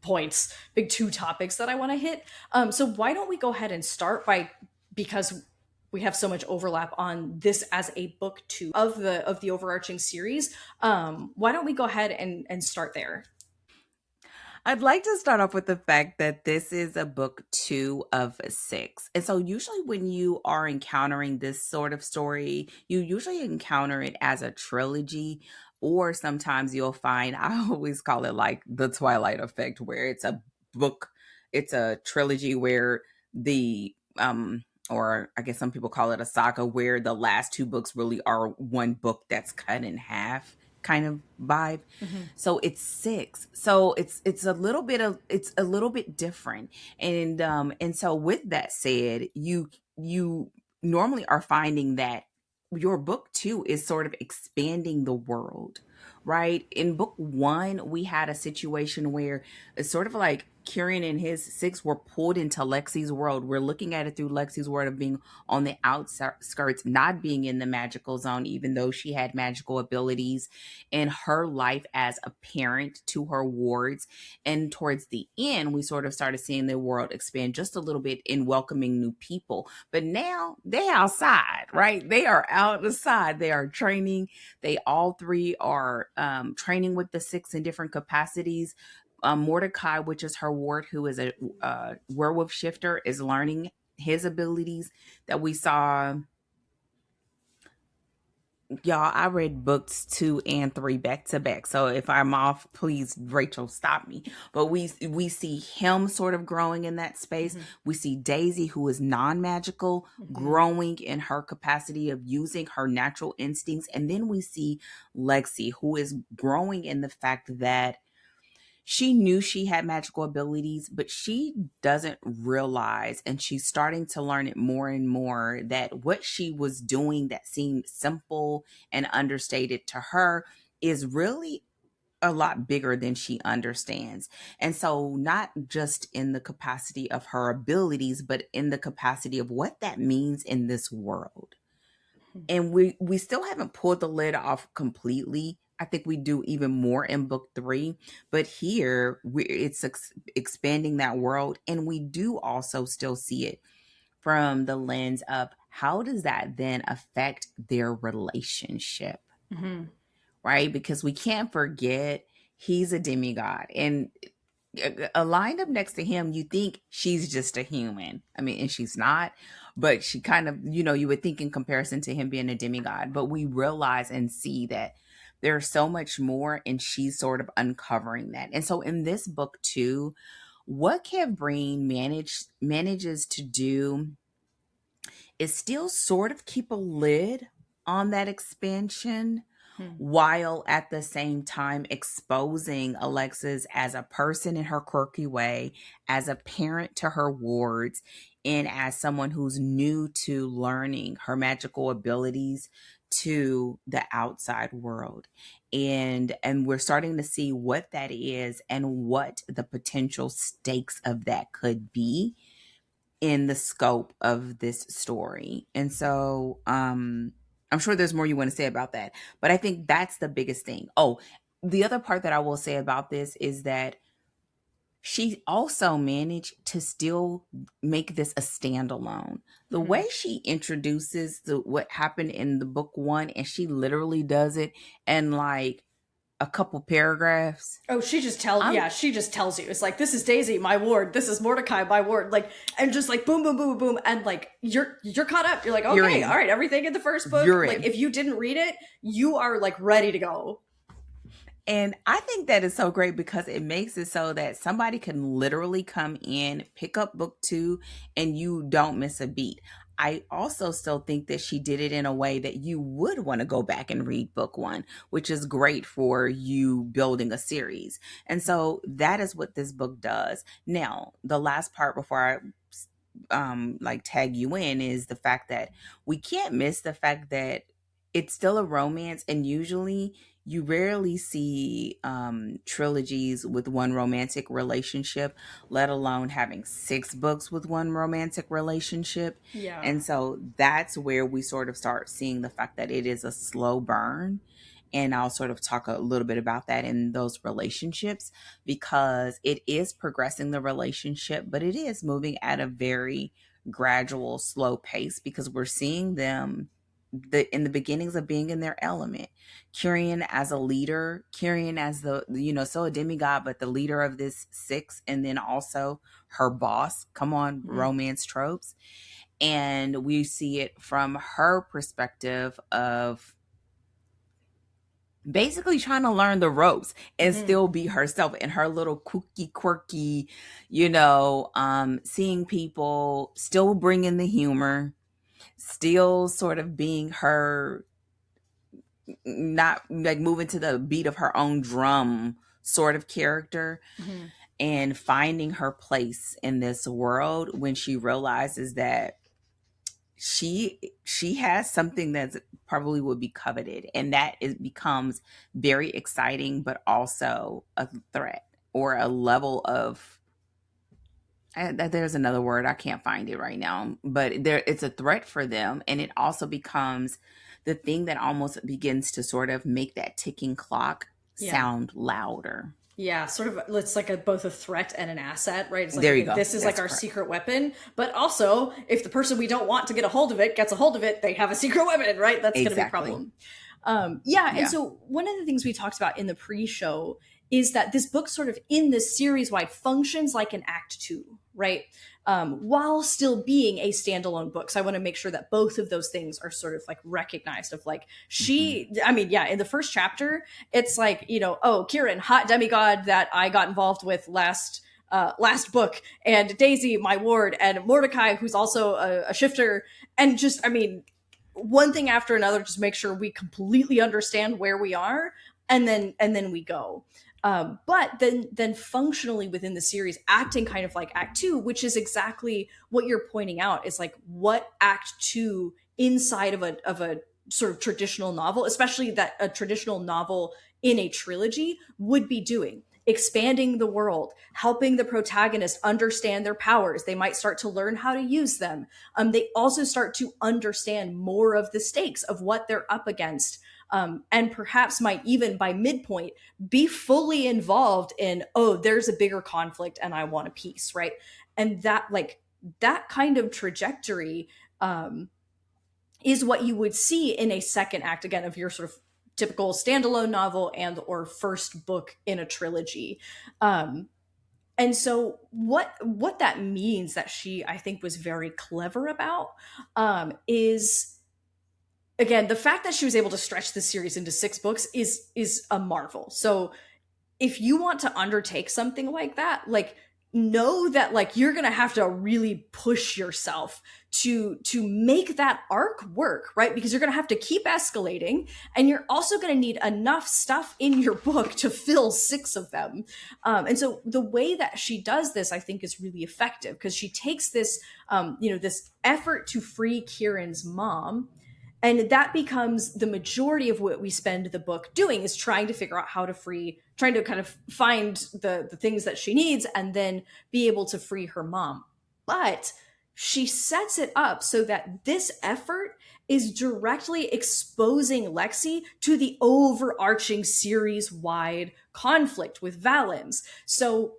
[SPEAKER 1] points, big two topics that I want to hit. So why don't we go ahead and start by, because we have so much overlap on this as a book two of the overarching series. Why don't we go ahead and start there?
[SPEAKER 2] I'd like to start off with the fact that this is a book 2 of 6. And so usually when you are encountering this sort of story, you usually encounter it as a trilogy, or sometimes you'll find, I always call it like the Twilight effect, where it's a book, it's a trilogy where or I guess some people call it a saga, where the last 2 books really are one book that's cut in half kind of vibe.
[SPEAKER 1] Mm-hmm.
[SPEAKER 2] So it's 6. So it's a little bit different. And so with that said, you normally are finding that your book 2 is sort of expanding the world, right? In book 1, we had a situation where it's sort of like Kieran and his 6 were pulled into Lexi's world. We're looking at it through Lexi's world of being on the outskirts, not being in the magical zone, even though she had magical abilities, in her life as a parent to her wards. And towards the end, we sort of started seeing the world expand just a little bit in welcoming new people. But now they outside, right? They are outside. They are training. They all 3 are training with the 6 in different capacities. Mordecai, which is her ward, who is a werewolf shifter, is learning his abilities that we saw. Y'all, I read books 2 and 3 back to back. So if I'm off, please, Rachel, stop me. But we see him sort of growing in that space. Mm-hmm. We see Daisy, who is non-magical, mm-hmm. growing in her capacity of using her natural instincts. And then we see Lexi, who is growing in the fact that she knew she had magical abilities, but she doesn't realize, and she's starting to learn it more and more, that what she was doing that seemed simple and understated to her is really a lot bigger than she understands. And so not just in the capacity of her abilities, but in the capacity of what that means in this world. And we still haven't pulled the lid off completely. I think we do even more in book 3, but here it's expanding that world. And we do also still see it from the lens of how does that then affect their relationship, mm-hmm. right? Because we can't forget he's a demigod, and lined up next to him, you think she's just a human. I mean, and she's not, but she kind of, you would think in comparison to him being a demigod, but we realize and see that there's so much more, and she's sort of uncovering that. And so in this book too, what Kev Breene manages to do is still sort of keep a lid on that expansion, while at the same time exposing Alexis as a person in her quirky way, as a parent to her wards, and as someone who's new to learning her magical abilities to the outside world. And we're starting to see what that is and what the potential stakes of that could be in the scope of this story. And so I'm sure there's more you want to say about that, but I think that's the biggest thing. Oh, the other part that I will say about this is that she also managed to still make this a standalone. The mm-hmm. way she introduces what happened in the book 1, and she literally does it in like a couple paragraphs.
[SPEAKER 1] Oh, she just tells you. It's like, this is Daisy, my ward. This is Mordecai, my ward. Like, and just like boom, boom, boom, boom. And like, you're caught up. You're like, okay, all right, everything in the first book. Like, if you didn't read it, you are like ready to go.
[SPEAKER 2] And I think that is so great because it makes it so that somebody can literally come in, pick up book 2, and you don't miss a beat. I also still think that she did it in a way that you would want to go back and read book one, which is great for you building a series. And so that is what this book does. Now, the last part before I like tag you in is the fact that we can't miss the fact that it's still a romance, and usually you rarely see trilogies with one romantic relationship, let alone having 6 books with one romantic relationship.
[SPEAKER 1] Yeah.
[SPEAKER 2] And so that's where we sort of start seeing the fact that it is a slow burn. And I'll sort of talk a little bit about that in those relationships, because it is progressing the relationship, but it is moving at a very gradual, slow pace, because we're seeing them in the beginnings of being in their element. Kyrian as a leader, Kyrian as the, so a demigod, but the leader of this 6, and then also her boss. Come on, romance tropes. And we see it from her perspective of basically trying to learn the ropes and still be herself in her little kooky, quirky, seeing people, still bringing the humor, still sort of being her, not like moving to the beat of her own drum sort of character, and finding her place in this world when she realizes that she has something that's probably would be coveted, and that it becomes very exciting, but also a threat, or a level of, there's another word, I can't find it right now, but it's a threat for them. And it also becomes the thing that almost begins to sort of make that ticking clock sound louder.
[SPEAKER 1] Yeah, sort of. It's like both a threat and an asset, right? It's like,
[SPEAKER 2] there you go.
[SPEAKER 1] This is like our secret weapon, but also if the person we don't want to get a hold of it gets a hold of it, they have a secret weapon, right? That's going to be a problem. And so one of the things we talked about in the pre-show is that this book sort of in this series-wide functions like an act 2, right? While still being a standalone book. So I want to make sure that both of those things are sort of like recognized, of like in the first chapter, it's like, Kieran, hot demigod that I got involved with last book, and Daisy, my ward, and Mordecai, who's also a shifter, and just, one thing after another, just make sure we completely understand where we are, and then we go. But then functionally within the series, acting kind of like Act 2, which is exactly what you're pointing out, is like what Act 2 inside of a sort of traditional novel, especially that a traditional novel in a trilogy would be doing. Expanding the world, helping the protagonist understand their powers. They might start to learn how to use them. They also start to understand more of the stakes of what they're up against. And perhaps might even by midpoint be fully involved in, there's a bigger conflict and I want a peace, right? And that kind of trajectory is what you would see in a second act, again, of your sort of typical standalone novel and or first book in a trilogy. And so what that means that she, I think, was very clever about is, again, the fact that she was able to stretch this series into 6 books is a marvel. So if you want to undertake something like that, like, know that like you're gonna have to really push yourself to make that arc work, right? Because you're gonna have to keep escalating, and you're also gonna need enough stuff in your book to fill 6 of them. And so the way that she does this, I think, is really effective, because she takes this this effort to free Kieran's mom, and that becomes the majority of what we spend the book doing, is trying to figure out how to trying to kind of find the things that she needs and then be able to free her mom. But she sets it up so that this effort is directly exposing Lexi to the overarching series-wide conflict with Valens. So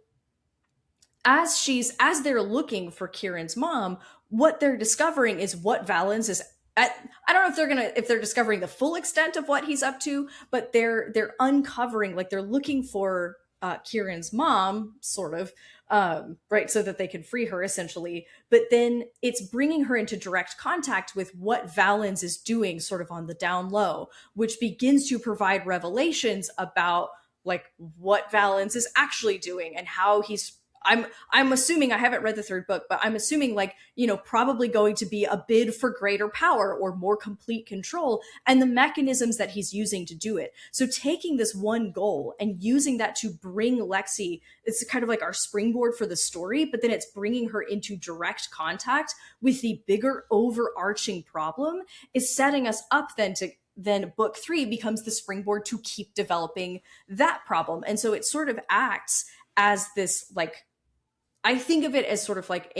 [SPEAKER 1] as they're looking for Kieran's mom, what they're discovering is what Valens is. I don't know if they're discovering the full extent of what he's up to, but they're uncovering, like, they're looking for Kieran's mom, sort of, right, so that they can free her, essentially. But then it's bringing her into direct contact with what Valens is doing, sort of on the down low, which begins to provide revelations about like what Valens is actually doing and how he's I'm assuming, I haven't read the third book, but I'm assuming, like, you know, probably going to be a bid for greater power or more complete control, and the mechanisms that he's using to do it. So taking this one goal and using that to bring Lexi, it's kind of like our springboard for the story, but then it's bringing her into direct contact with the bigger overarching problem, is setting us up then book 3 becomes the springboard to keep developing that problem. And so it sort of acts as this, like, I think of it as sort of like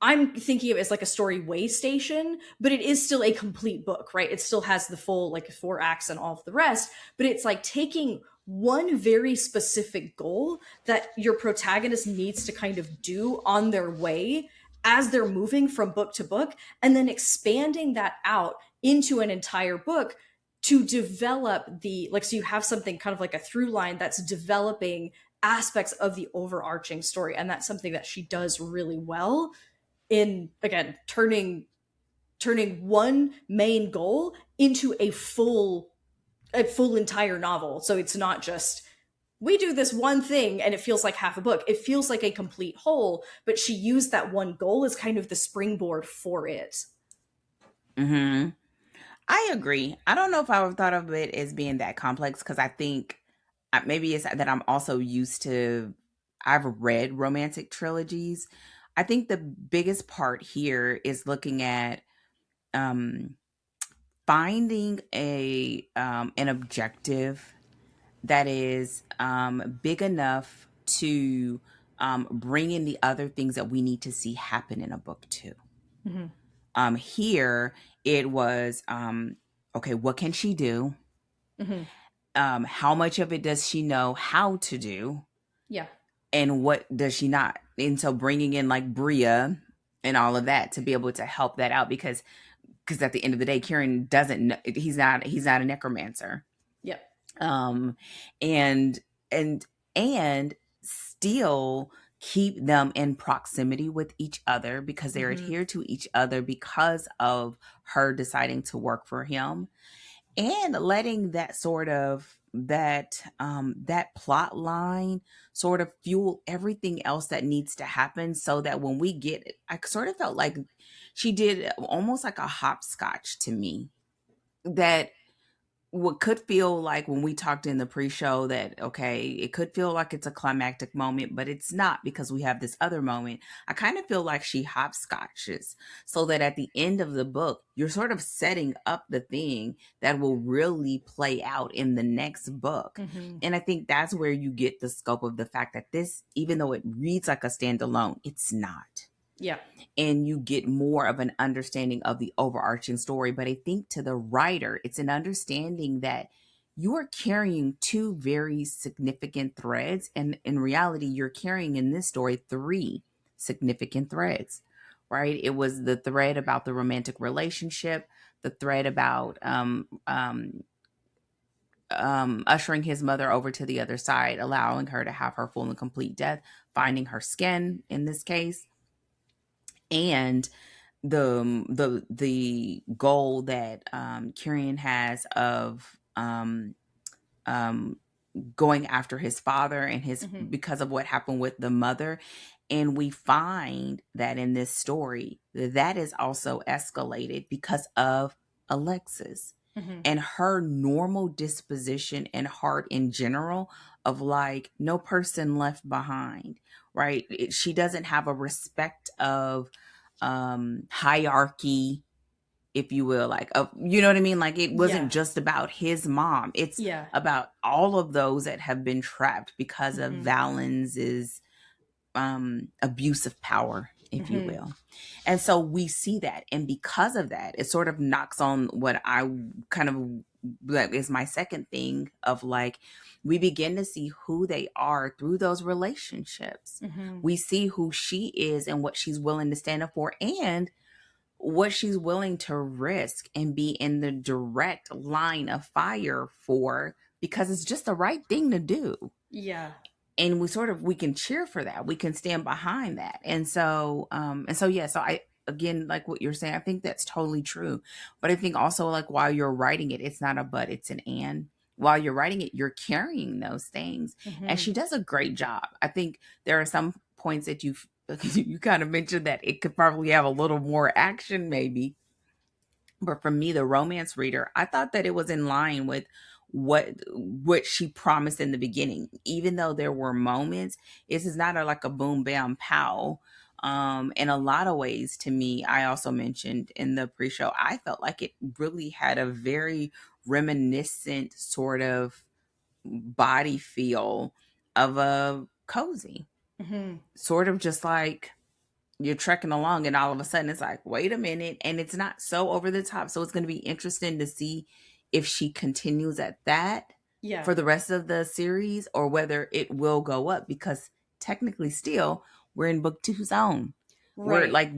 [SPEAKER 1] I'm thinking of it as like a story way station, but it is still a complete book, right? It still has the full, like, 4 acts and all of the rest, but it's like taking one very specific goal that your protagonist needs to kind of do on their way as they're moving from book to book, and then expanding that out into an entire book to develop the, like, so you have something kind of like a through line that's developing aspects of the overarching story. And that's something that she does really well in, again, turning one main goal into a full entire novel. So it's not just, we do this one thing and it feels like half a book. It feels like a complete whole, but she used that one goal as kind of the springboard for it.
[SPEAKER 2] Mm-hmm. I agree. I don't know if I would have thought of it as being that complex, because I think maybe it's that I'm also used to, I've read romantic trilogies. I think the biggest part here is looking at finding an objective that is big enough to bring in the other things that we need to see happen in a book too. Mm-hmm. Here it was, okay, what can she do? Mm-hmm. How much of it does she know how to do?
[SPEAKER 1] Yeah. And
[SPEAKER 2] what does she not? And so bringing in like Bria and all of that to be able to help that out, because at the end of the day, Kieran doesn't know, he's not a necromancer.
[SPEAKER 1] Yep.
[SPEAKER 2] And still keep them in proximity with each other, because they're mm-hmm. adhered to each other because of her deciding to work for him, and letting that sort of that plot line sort of fuel everything else that needs to happen, so that when we get it, I sort of felt like she did almost like a hopscotch to me, that what could feel like, when we talked in the pre-show, that, okay, it could feel like it's a climactic moment, but it's not, because we have this other moment. I kind of feel like she hopscotches, so that at the end of the book, you're sort of setting up the thing that will really play out in the next book. Mm-hmm. And I think that's where you get the scope of the fact that this, even though it reads like a standalone, it's not.
[SPEAKER 1] Yeah.
[SPEAKER 2] And you get more of an understanding of the overarching story. But I think to the writer, it's an understanding that you are carrying 2 very significant threads. And in reality, you're carrying in this story 3 significant threads, right? It was the thread about the romantic relationship, the thread about ushering his mother over to the other side, allowing her to have her full and complete death, finding her skin in this case, and the goal that Kieran has of going after his father and his mm-hmm. because of what happened with the mother. And we find that in this story, that is also escalated because of Alexis mm-hmm. and her normal disposition and heart in general of, like, no person left behind, right? She doesn't have a respect of hierarchy, if you will, like, you know what I mean? Like, it wasn't just about his mom. It's about all of those that have been trapped because mm-hmm. of Valen's abuse of power, if mm-hmm. you will. And so we see that. And because of that, it sort of knocks on what I kind of, that is my second thing of, like, we begin to see who they are through those relationships. Mm-hmm. We see who she is and what she's willing to stand up for, and what she's willing to risk and be in the direct line of fire for, because it's just the right thing to do.
[SPEAKER 1] Yeah.
[SPEAKER 2] And we can cheer for that. We can stand behind that. And so I, again, like what you're saying, I think that's totally true. But I think also, like, while you're writing it, it's not a but, it's an and. while you're writing it, you're carrying those things. And she does a great job. I think there are some points that you kind of mentioned that it could probably have a little more action maybe. But for me, the romance reader, I thought that it was in line with what she promised in the beginning. Even though there were moments, this is not like a boom, bam, pow. In a lot of ways, to me, I also mentioned in the pre-show, I felt like it really had a very reminiscent sort of body feel of a cozy. Sort of just like you're trekking along and all of a sudden it's like, wait a minute. And it's not so over the top. So it's going to be interesting to see if she continues at that for the rest of the series or whether it will go up, because technically still we're in book 2's zone. Right.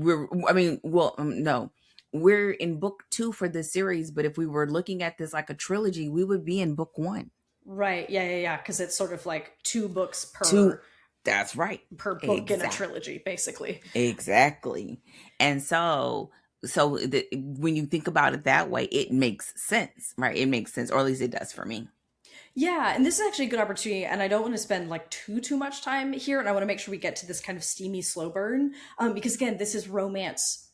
[SPEAKER 2] We're in book 2 for this series. But if we were looking at this like a trilogy, we would be in book 1.
[SPEAKER 1] Right. Yeah. Because it's sort of like 2 books per.
[SPEAKER 2] That's right.
[SPEAKER 1] Per book in a trilogy, basically.
[SPEAKER 2] Exactly. And so when you think about it that way, it makes sense, right? It makes sense, or at least it does for me.
[SPEAKER 1] Yeah, and this is actually a good opportunity, and I don't want to spend like too much time here, and I want to make sure we get to this kind of steamy slow burn, because again, this is romance.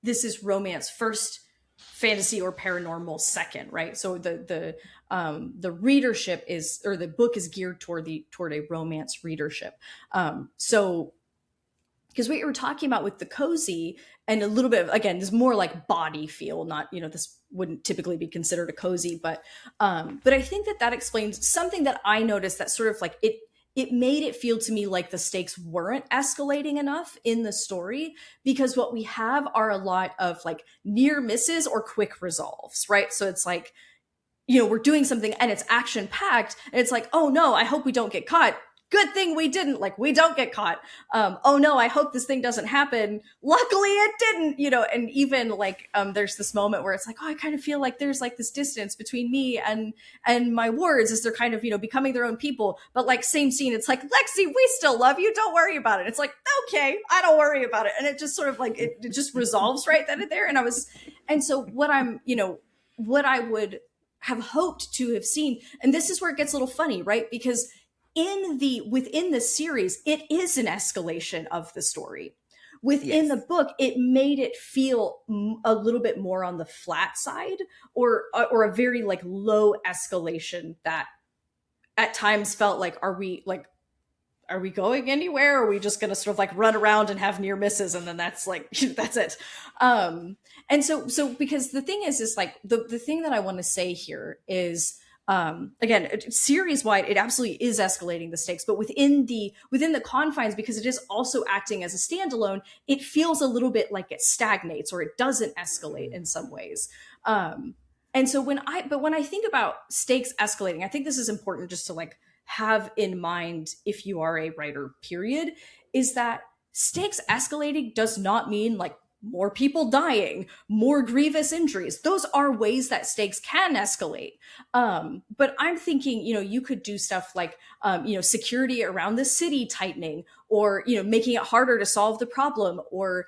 [SPEAKER 1] This is romance first, fantasy or paranormal second, right? So the readership is, or the book is geared toward a romance readership. So because what you were talking about with the cozy and a little bit of, again, this more like body feel, not, this wouldn't typically be considered a cozy, but I think that explains something that I noticed, that sort of like it made it feel to me like the stakes weren't escalating enough in the story, because what we have are a lot of like near misses or quick resolves, right? So it's like, we're doing something and it's action packed and it's like, oh no, I hope we don't get caught. Good thing we didn't, like, we don't get caught. Oh no, I hope this thing doesn't happen. Luckily it didn't, and even like, there's this moment where it's like, oh, I kind of feel like there's like this distance between me and my wards as they're kind of, becoming their own people. But like same scene, it's like, Lexi, we still love you. Don't worry about it. It's like, okay, I don't worry about it. And it just sort of like, it just resolves right then and there. And so what I would have hoped to have seen, and this is where it gets a little funny, right? Because within the series, it is an escalation of the story. Within the book, it made it feel a little bit more on the flat side, or a very like low escalation that at times felt like, are we going anywhere? Or are we just going to sort of like run around and have near misses? And then that's like, that's it. And so because the thing is like the thing that I want to say here is, again, series wide, it absolutely is escalating the stakes, but within the confines, because it is also acting as a standalone, it feels a little bit like it stagnates or it doesn't escalate in some ways. And so when I think about stakes escalating, I think this is important just to like have in mind if you are a writer, period, is that stakes escalating does not mean like more people dying, more grievous injuries. Those are ways that stakes can escalate. But I'm thinking, you could do stuff like, security around the city tightening, or, making it harder to solve the problem, or,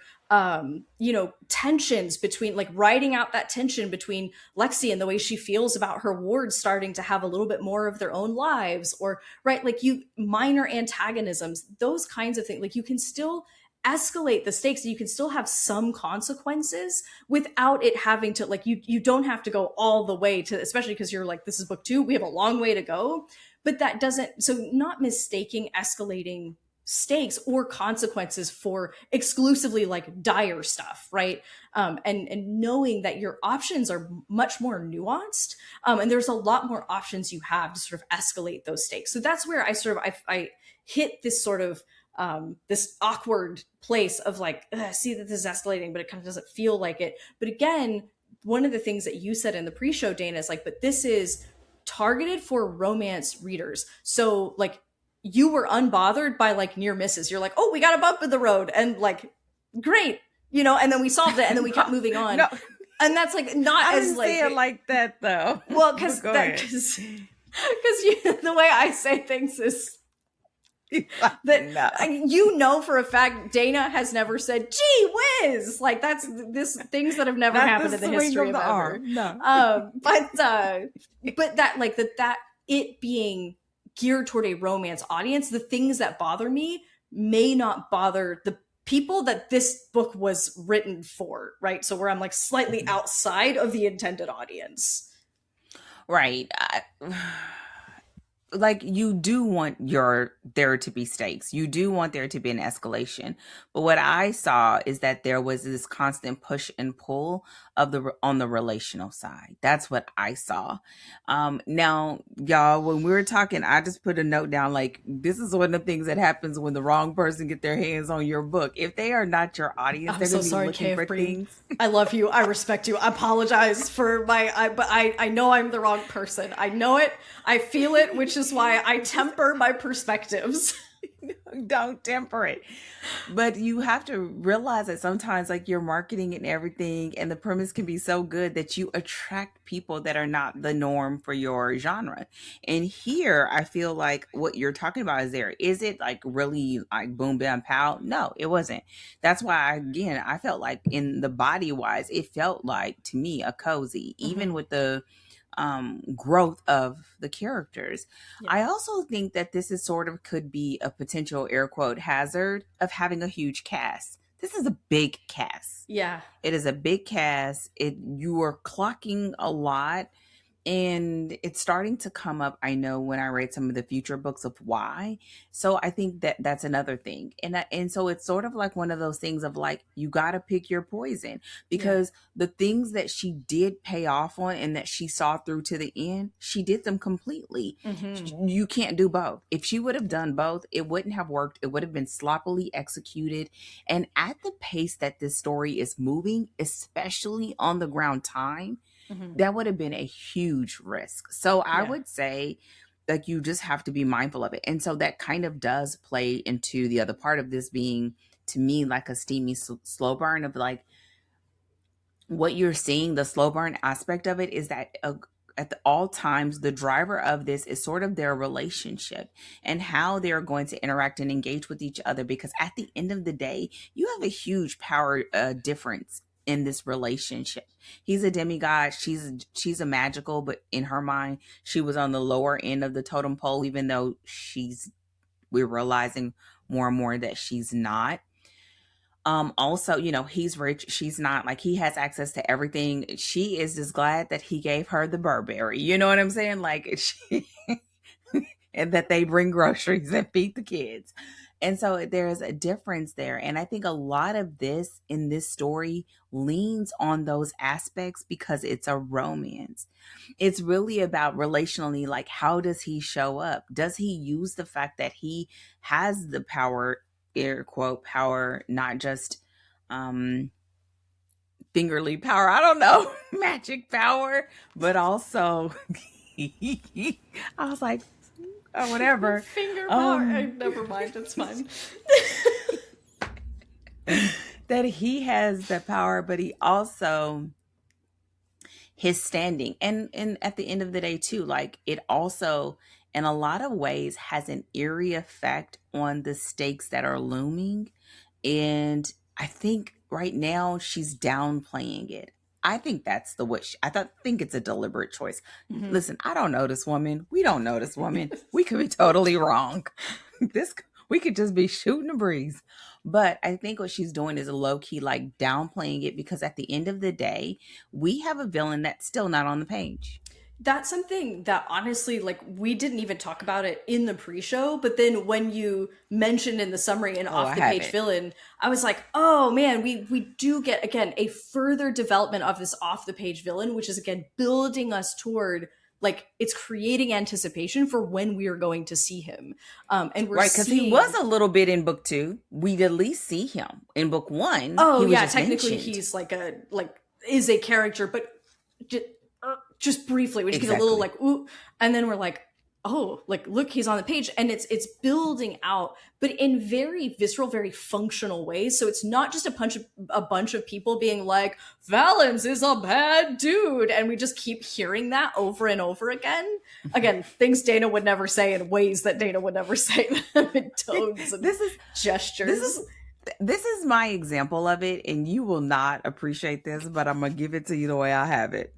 [SPEAKER 1] tensions between, like writing out that tension between Lexi and the way she feels about her wards starting to have a little bit more of their own lives, or, right, like minor antagonisms, those kinds of things. Like you can still escalate the stakes, you can still have some consequences without it having to, like, you don't have to go all the way to, especially because you're like, this is book 2, we have a long way to go. But that doesn't, so not mistaking escalating stakes or consequences for exclusively like dire stuff, right? And knowing that your options are much more nuanced, and there's a lot more options you have to sort of escalate those stakes. So that's where I hit this sort of this awkward place of like, I see that this is escalating, but it kind of doesn't feel like it. But again, one of the things that you said in the pre-show, Dana, is like, but this is targeted for romance readers. So like you were unbothered by like near misses. You're like, oh, we got a bump in the road, and like, great, and then we solved it, and then we kept moving on. No. And that's like not
[SPEAKER 2] I
[SPEAKER 1] as
[SPEAKER 2] didn't
[SPEAKER 1] like
[SPEAKER 2] say it like that though.
[SPEAKER 1] Well, because the way I say things is that for a fact Dana has never said gee whiz, like that's things that have never happened in the history of ever.
[SPEAKER 2] No.
[SPEAKER 1] But that like that it being geared toward a romance audience, the things that bother me may not bother the people that this book was written for, right? So where I'm like slightly outside of the intended audience.
[SPEAKER 2] Right. Like, you do want there to be stakes. You do want there to be an escalation. But what I saw is that there was this constant push and pull on the relational side. That's what I saw. Now, y'all, when we were talking, I just put a note down, like, this is one of the things that happens when the wrong person get their hands on your book. If they are not your audience,
[SPEAKER 1] I'm
[SPEAKER 2] they're
[SPEAKER 1] so
[SPEAKER 2] going to be
[SPEAKER 1] sorry,
[SPEAKER 2] looking
[SPEAKER 1] KF
[SPEAKER 2] for
[SPEAKER 1] Breene.
[SPEAKER 2] things.
[SPEAKER 1] I love you. I respect you. I apologize for but I know I'm the wrong person. I know it. I feel it, which is why I temper my perspectives.
[SPEAKER 2] Don't temper it. But you have to realize that sometimes, like, your marketing and everything and the premise can be so good that you attract people that are not the norm for your genre. And here, I feel like what you're talking about is it like really like boom, bam, pow? No, it wasn't. That's why, again, I felt like in the body wise, it felt like to me a cozy, even with the growth of the characters.
[SPEAKER 1] Yeah.
[SPEAKER 2] I also think that this is sort of could be a potential air quote hazard of having a huge cast. This is a big cast.
[SPEAKER 1] Yeah.
[SPEAKER 2] It is a big cast. You are clocking a lot. And it's starting to come up, I know, when I read some of the future books of why. So I think that that's another thing. And so it's sort of like one of those things of like, you got to pick your poison, because the things that she did pay off on and that she saw through to the end, she did them completely. You can't do both. If she would have done both, it wouldn't have worked. It would have been sloppily executed. And at the pace that this story is moving, especially on the ground time, that would have been a huge risk. So I would say, like, you just have to be mindful of it. And so that kind of does play into the other part of this being, to me, like a steamy slow burn of like what you're seeing. The slow burn aspect of it is that at all times, the driver of this is sort of their relationship and how they're going to interact and engage with each other. Because at the end of the day, you have a huge power difference in this relationship. He's a demigod. She's a magical, but in her mind, she was on the lower end of the totem pole, even though we're realizing more and more that she's not. Also, you know, he's rich. She's not. Like, he has access to everything. She is just glad that he gave her the Burberry. You know what I'm saying? Like, and that they bring groceries and feed the kids. And so there's a difference there. And I think a lot of this in this story leans on those aspects because it's a romance. It's really about relationally, like, how does he show up? Does he use the fact that he has the power, air quote, power, not just fingerly power, I don't know, magic power, but also, I was like, oh, whatever.
[SPEAKER 1] Finger power. Never mind. It's fine.
[SPEAKER 2] That he has the power, but he also, his standing. And at the end of the day, too, like, it also, in a lot of ways, has an eerie effect on the stakes that are looming. And I think right now she's downplaying it. I think that's think it's a deliberate choice. Listen, I don't know this woman. We don't know this woman. We could be totally wrong. We could just be shooting a breeze. But I think what she's doing is a low key, like, downplaying it, because at the end of the day, we have a villain that's still not on the page.
[SPEAKER 1] That's something that, honestly, like, we didn't even talk about it in the pre-show, but then when you mentioned in the summary an off-the-page villain, I was like, oh man, we do get, again, a further development of this off-the-page villain, which is, again, building us toward, like, it's creating anticipation for when we are going to see him. And we're
[SPEAKER 2] right, because he was a little bit in book 2. We'd at least see him in book 1.
[SPEAKER 1] Oh yeah, technically he's is a character, but just briefly, we just get a little like, ooh, and then we're like, oh, like, look, he's on the page, and it's building out, but in very visceral, very functional ways. So it's not just a bunch of people being like, Valens is a bad dude, and we just keep hearing that over and over again. Again, things Dana would never say in ways that Dana would never say them, in tones and gestures.
[SPEAKER 2] This is my example of it, and you will not appreciate this, but I'm gonna give it to you the way I have it.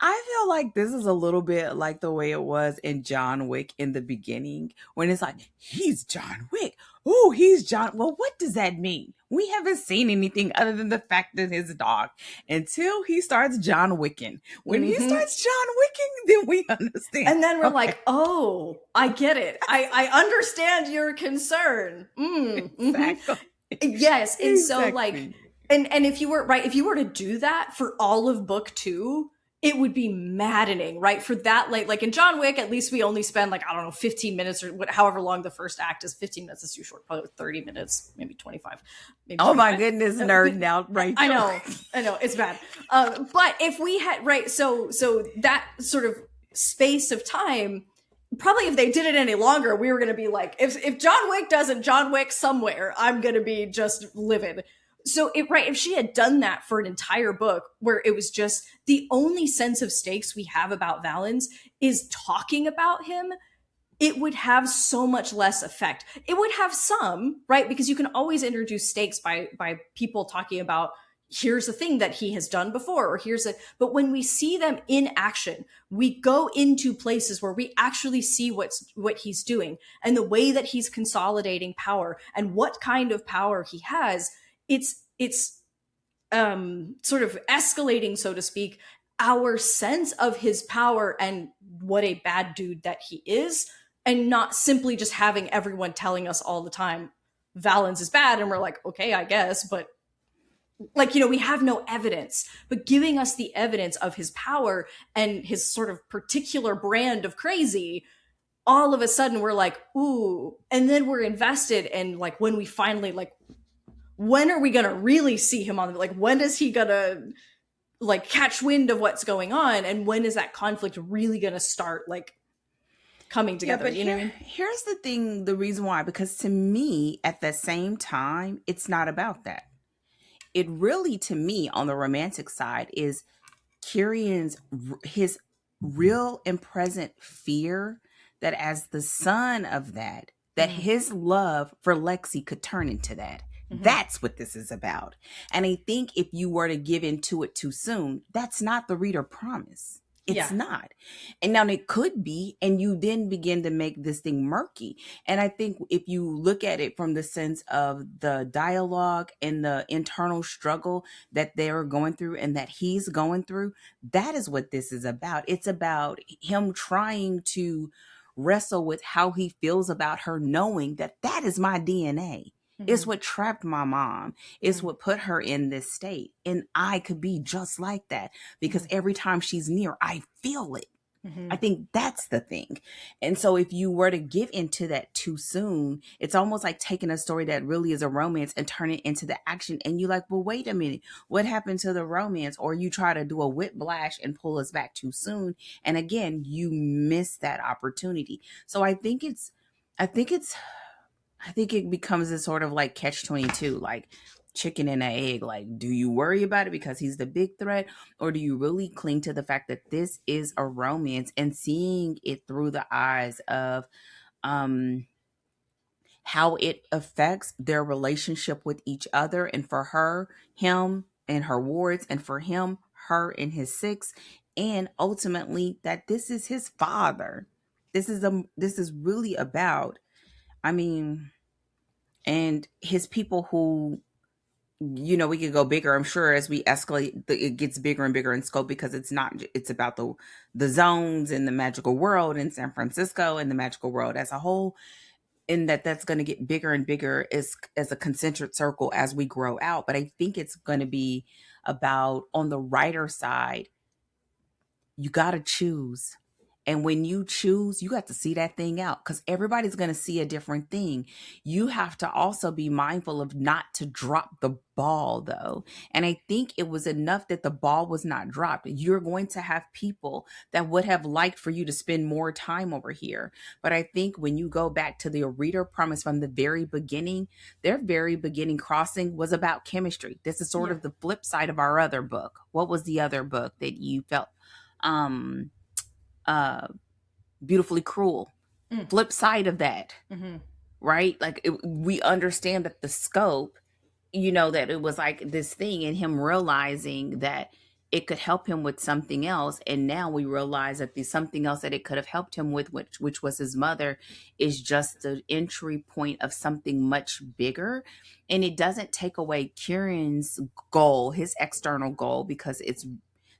[SPEAKER 2] I feel like this is a little bit like the way it was in John Wick in the beginning, when it's like, he's John Wick. Oh, he's John. Well, what does that mean? We haven't seen anything other than the fact that his dog, until he starts John Wicking. When he starts John Wicking, then we understand.
[SPEAKER 1] And then we're like, oh, I get it. I understand your concern.
[SPEAKER 2] Exactly.
[SPEAKER 1] Yes. And so
[SPEAKER 2] Exactly.
[SPEAKER 1] like, and if you were to do that for all of book 2, it would be maddening, right? For that, like in John Wick, at least we only spend like, I don't know, 15 minutes or however long the first act is. 15 minutes is too short, probably 30 minutes, maybe 25. Maybe
[SPEAKER 2] oh
[SPEAKER 1] 25.
[SPEAKER 2] My goodness, nerd now, right?
[SPEAKER 1] I know, it's bad. But if we had, right, so that sort of space of time, probably if they did it any longer, we were going to be like, if John Wick doesn't John Wick somewhere, I'm going to be just livid. So if she had done that for an entire book where it was just the only sense of stakes we have about Valens is talking about him, it would have so much less effect. It would have some, right? Because you can always introduce stakes by people talking about, here's a thing that he has done before, or but when we see them in action, we go into places where we actually see what he's doing and the way that he's consolidating power and what kind of power he has. It's sort of escalating, so to speak, our sense of his power and what a bad dude that he is, and not simply just having everyone telling us all the time Valens is bad, and we're like, okay, I guess, but like, we have no evidence, but giving us the evidence of his power and his sort of particular brand of crazy, all of a sudden we're like, ooh, and then we're invested. And like, when we finally, like, when are we going to really see him when is he going to like catch wind of what's going on? And when is that conflict really going to start like coming together?
[SPEAKER 2] Yeah, but here's the thing, the reason why, because to me, at the same time, it's not about that. It really, to me, on the romantic side, is Kieran's, his real and present fear that as the son of that his love for Lexi could turn into that. That's what this is about. And I think if you were to give into it too soon, that's not the reader promise. It's not. And now it could be, and you then begin to make this thing murky. And I think if you look at it from the sense of the dialogue and the internal struggle that they're going through and that he's going through, that is what this is about. It's about him trying to wrestle with how he feels about her, knowing that that is my DNA. It's what trapped my mom. It's what put her in this state. And I could be just like that because every time she's near, I feel it. I think that's the thing. And so if you were to give into that too soon, it's almost like taking a story that really is a romance and turn it into the action. And you're like, well, wait a minute, what happened to the romance? Or you try to do a whiplash and pull us back too soon. And again, you miss that opportunity. So I think it becomes a sort of like catch-22, like chicken and an egg. Like, do you worry about it because he's the big threat? Or do you really cling to the fact that this is a romance and seeing it through the eyes of how it affects their relationship with each other? And for her, him and her wards, and for him, her and his six, and ultimately that this is his father. This is really about, and his people who, we could go bigger. I'm sure as we escalate, it gets bigger and bigger in scope because it's about the zones in the magical world in San Francisco and the magical world as a whole. And that's going to get bigger and bigger as a concentric circle as we grow out. But I think it's going to be about, on the writer side, you got to choose. And when you choose, you got to see that thing out because everybody's going to see a different thing. You have to also be mindful of not to drop the ball, though. And I think it was enough that the ball was not dropped. You're going to have people that would have liked for you to spend more time over here. But I think when you go back to the reader promise from the very beginning, their very beginning crossing was about chemistry. This is sort of the flip side of our other book. What was the other book that you felt? Beautifully Cruel. Flip side of that, right? Like we understand that the scope, that it was like this thing, and him realizing that it could help him with something else. And now we realize that the something else that it could have helped him with, which was his mother, is just the entry point of something much bigger. And it doesn't take away Kieran's goal, his external goal, because it's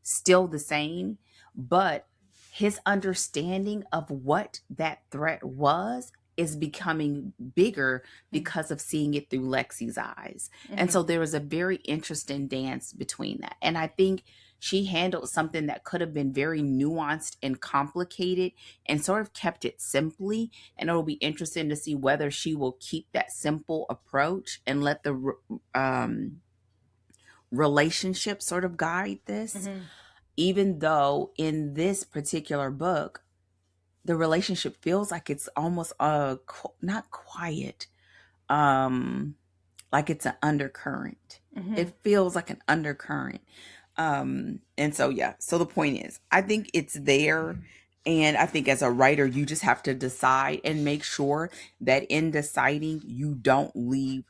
[SPEAKER 2] still the same, but his understanding of what that threat was is becoming bigger because of seeing it through Lexi's eyes. And so there was a very interesting dance between that. And I think she handled something that could have been very nuanced and complicated and sort of kept it simply. And it'll be interesting to see whether she will keep that simple approach and let the relationship sort of guide this. Even though in this particular book, the relationship feels like it's almost not quiet, like it's an undercurrent. It feels like an undercurrent. And so, yeah. So the point is, I think it's there. And I think as a writer, you just have to decide and make sure that in deciding, you don't leave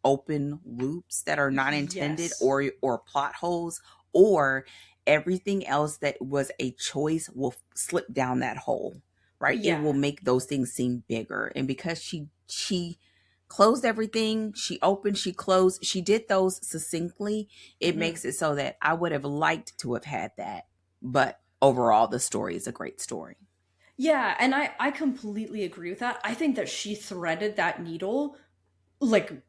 [SPEAKER 2] open loops that are not intended,
[SPEAKER 1] Yes.
[SPEAKER 2] or plot holes, or everything else that was a choice will slip down that hole, right?
[SPEAKER 1] Yeah.
[SPEAKER 2] It will make those things seem bigger. And because she closed everything, she opened, she closed, she did those succinctly, it makes it so that I would have liked to have had that. But overall, the story is a great story.
[SPEAKER 1] Yeah, and I completely agree with that. I think that she threaded that needle like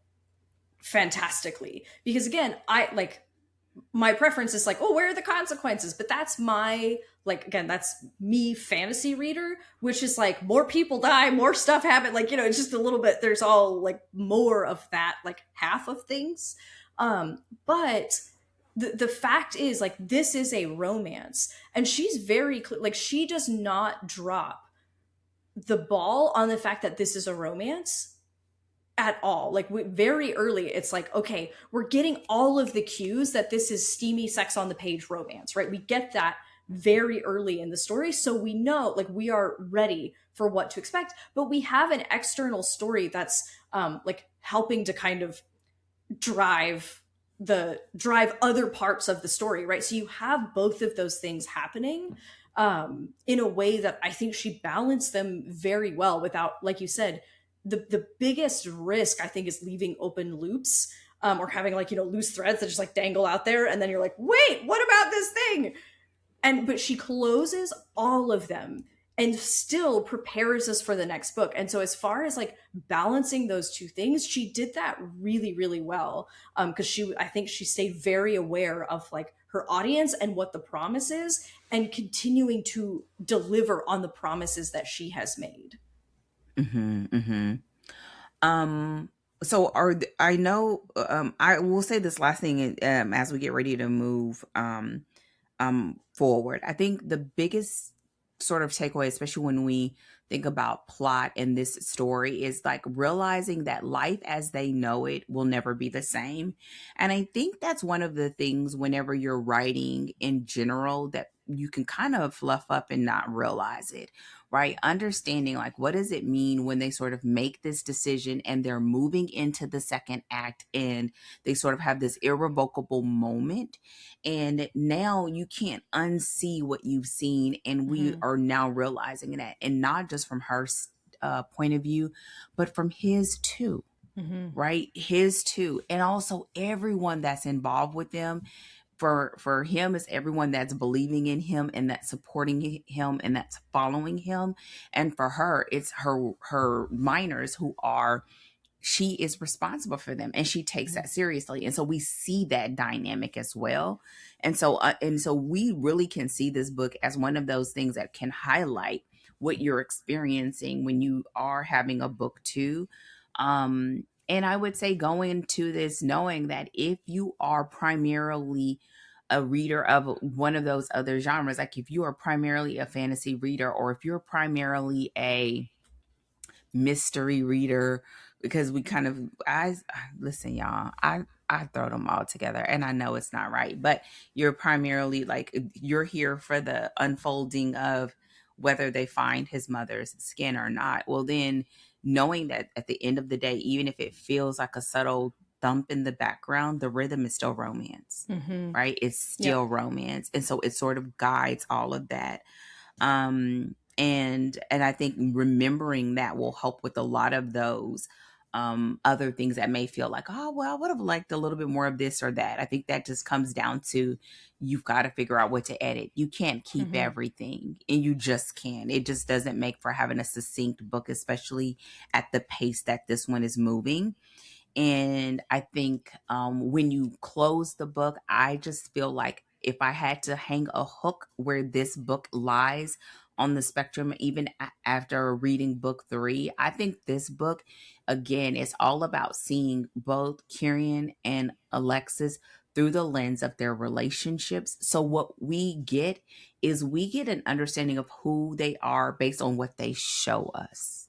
[SPEAKER 1] fantastically. Because again, I like my preference is like, oh, where are the consequences? But that's my, like, again, that's me fantasy reader, which is like more people die, more stuff happen. Like, it's just a little bit, there's all like more of that, like half of things. But the fact is, like, this is a romance, and she's very clear, like, she does not drop the ball on the fact that this is a romance at all. Like, very early, it's like, okay, we're getting all of the cues that this is steamy sex on the page romance, right? We get that very early in the story, so we know, like, we are ready for what to expect. But we have an external story that's like helping to kind of drive other parts of the story, right? So you have both of those things happening in a way that I think she balanced them very well without, like you said, the biggest risk, I think, is leaving open loops, or having, like, loose threads that just like dangle out there, and then you're like, wait, what about this thing? But she closes all of them and still prepares us for the next book. And so as far as like balancing those two things, she did that really, really well. Because I think she stayed very aware of like her audience and what the promise is, and continuing to deliver on the promises that she has made.
[SPEAKER 2] So I know, I will say this last thing, as we get ready to move forward. I think the biggest sort of takeaway, especially when we think about plot in this story, is like realizing that life as they know it will never be the same. And I think that's one of the things whenever you're writing in general that you can kind of fluff up and not realize it, right? Understanding, like, what does it mean when they sort of make this decision and they're moving into the second act and they sort of have this irrevocable moment, and now you can't unsee what you've seen, and we are now realizing that, and not just from her point of view, but from his too. Right? His too. And also everyone that's involved with them. For him, is everyone that's believing in him and that's supporting him and that's following him. And for her, it's her minors who are, she is responsible for them, and she takes that seriously. And so we see that dynamic as well. And so we really can see this book as one of those things that can highlight what you're experiencing when you are having a book too. And I would say going into this knowing that if you are primarily a reader of one of those other genres, like if you are primarily a fantasy reader, or if you're primarily a mystery reader, because we kind of, listen, y'all, I throw them all together, and I know it's not right, but you're primarily like, you're here for the unfolding of whether they find his mother's skin or not. Well, then knowing that at the end of the day, even if it feels like a subtle thump in the background, the rhythm is still romance, right? It's still romance. And so it sort of guides all of that. And I think remembering that will help with a lot of those other things that may feel like, oh, well, I would have liked a little bit more of this or that. I think that just comes down to you've got to figure out what to edit. You can't keep everything, and you just can't. It just doesn't make for having a succinct book, especially at the pace that this one is moving. And I think when you close the book, I just feel like if I had to hang a hook where this book lies on the spectrum, even after reading book 3, I think this book, again, is all about seeing both Kieran and Alexis through the lens of their relationships. So what we get is we get an understanding of who they are based on what they show us.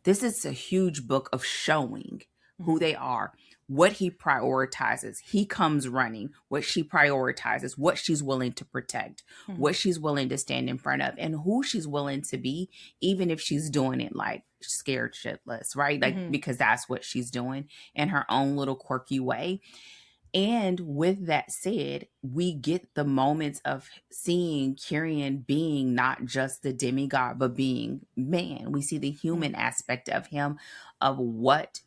[SPEAKER 2] This is a huge book of showing who they are, what he prioritizes. He comes running, what she prioritizes, what she's willing to protect, what she's willing to stand in front of, and who she's willing to be, even if she's doing it like scared shitless, right? Like, because that's what she's doing in her own little quirky way. And with that said, we get the moments of seeing Kieran being not just the demigod, but being man. We see the human aspect of him, of what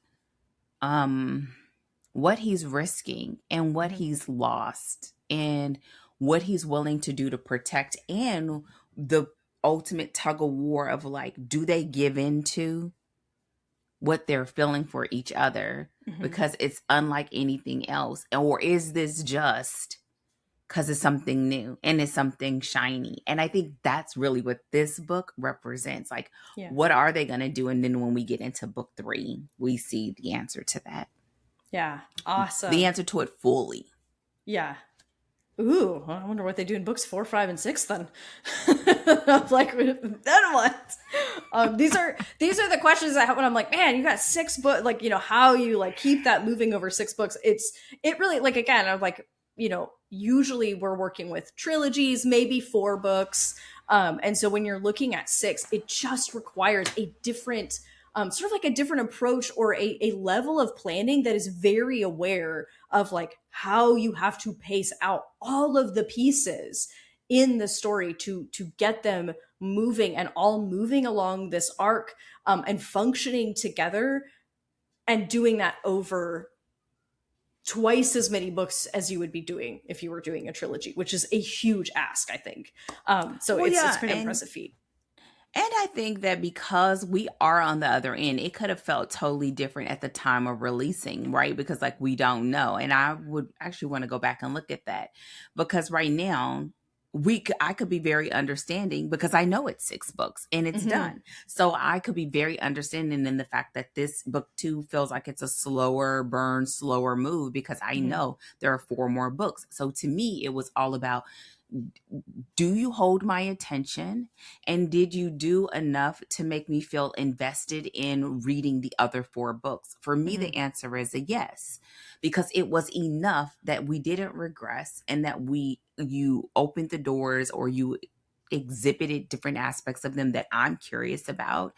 [SPEAKER 2] he's risking and what he's lost and what he's willing to do to protect, and the ultimate tug of war of like, do they give into what they're feeling for each other because it's unlike anything else? Or is this just because it's something new and it's something shiny? And I think that's really what this book represents. Like, what are they going to do? And then when we get into book 3, we see the answer to that.
[SPEAKER 1] Yeah. Awesome.
[SPEAKER 2] The answer to it fully.
[SPEAKER 1] Yeah. Ooh, I wonder what they do in books 4, 5, and 6 then. I'm like, then what? These are the questions I have when I'm like, man, you got 6 books, like, you know, how you like keep that moving over 6 books. It really, like, again, I'm like, you know, usually we're working with trilogies, maybe 4 books. And so when you're looking at 6, it just requires a different, sort of like a different approach or a level of planning that is very aware of like how you have to pace out all of the pieces in the story to get them moving and all moving along this arc, and functioning together, and doing that over twice as many books as you would be doing if you were doing a trilogy, which is a huge ask, I think. So it's pretty impressive feat.
[SPEAKER 2] And I think that because we are on the other end, it could have felt totally different at the time of releasing, right? Because like, we don't know. And I would actually want to go back and look at that, because right now I could be very understanding because I know it's 6 books and it's done. So I could be very understanding in the fact that this book 2 feels like it's a slower burn, slower move, because I know there are 4 more books. So to me, it was all about, do you hold my attention? And did you do enough to make me feel invested in reading the other 4 books? For me, the answer is a yes, because it was enough that we didn't regress, and that you opened the doors, or you exhibited different aspects of them that I'm curious about.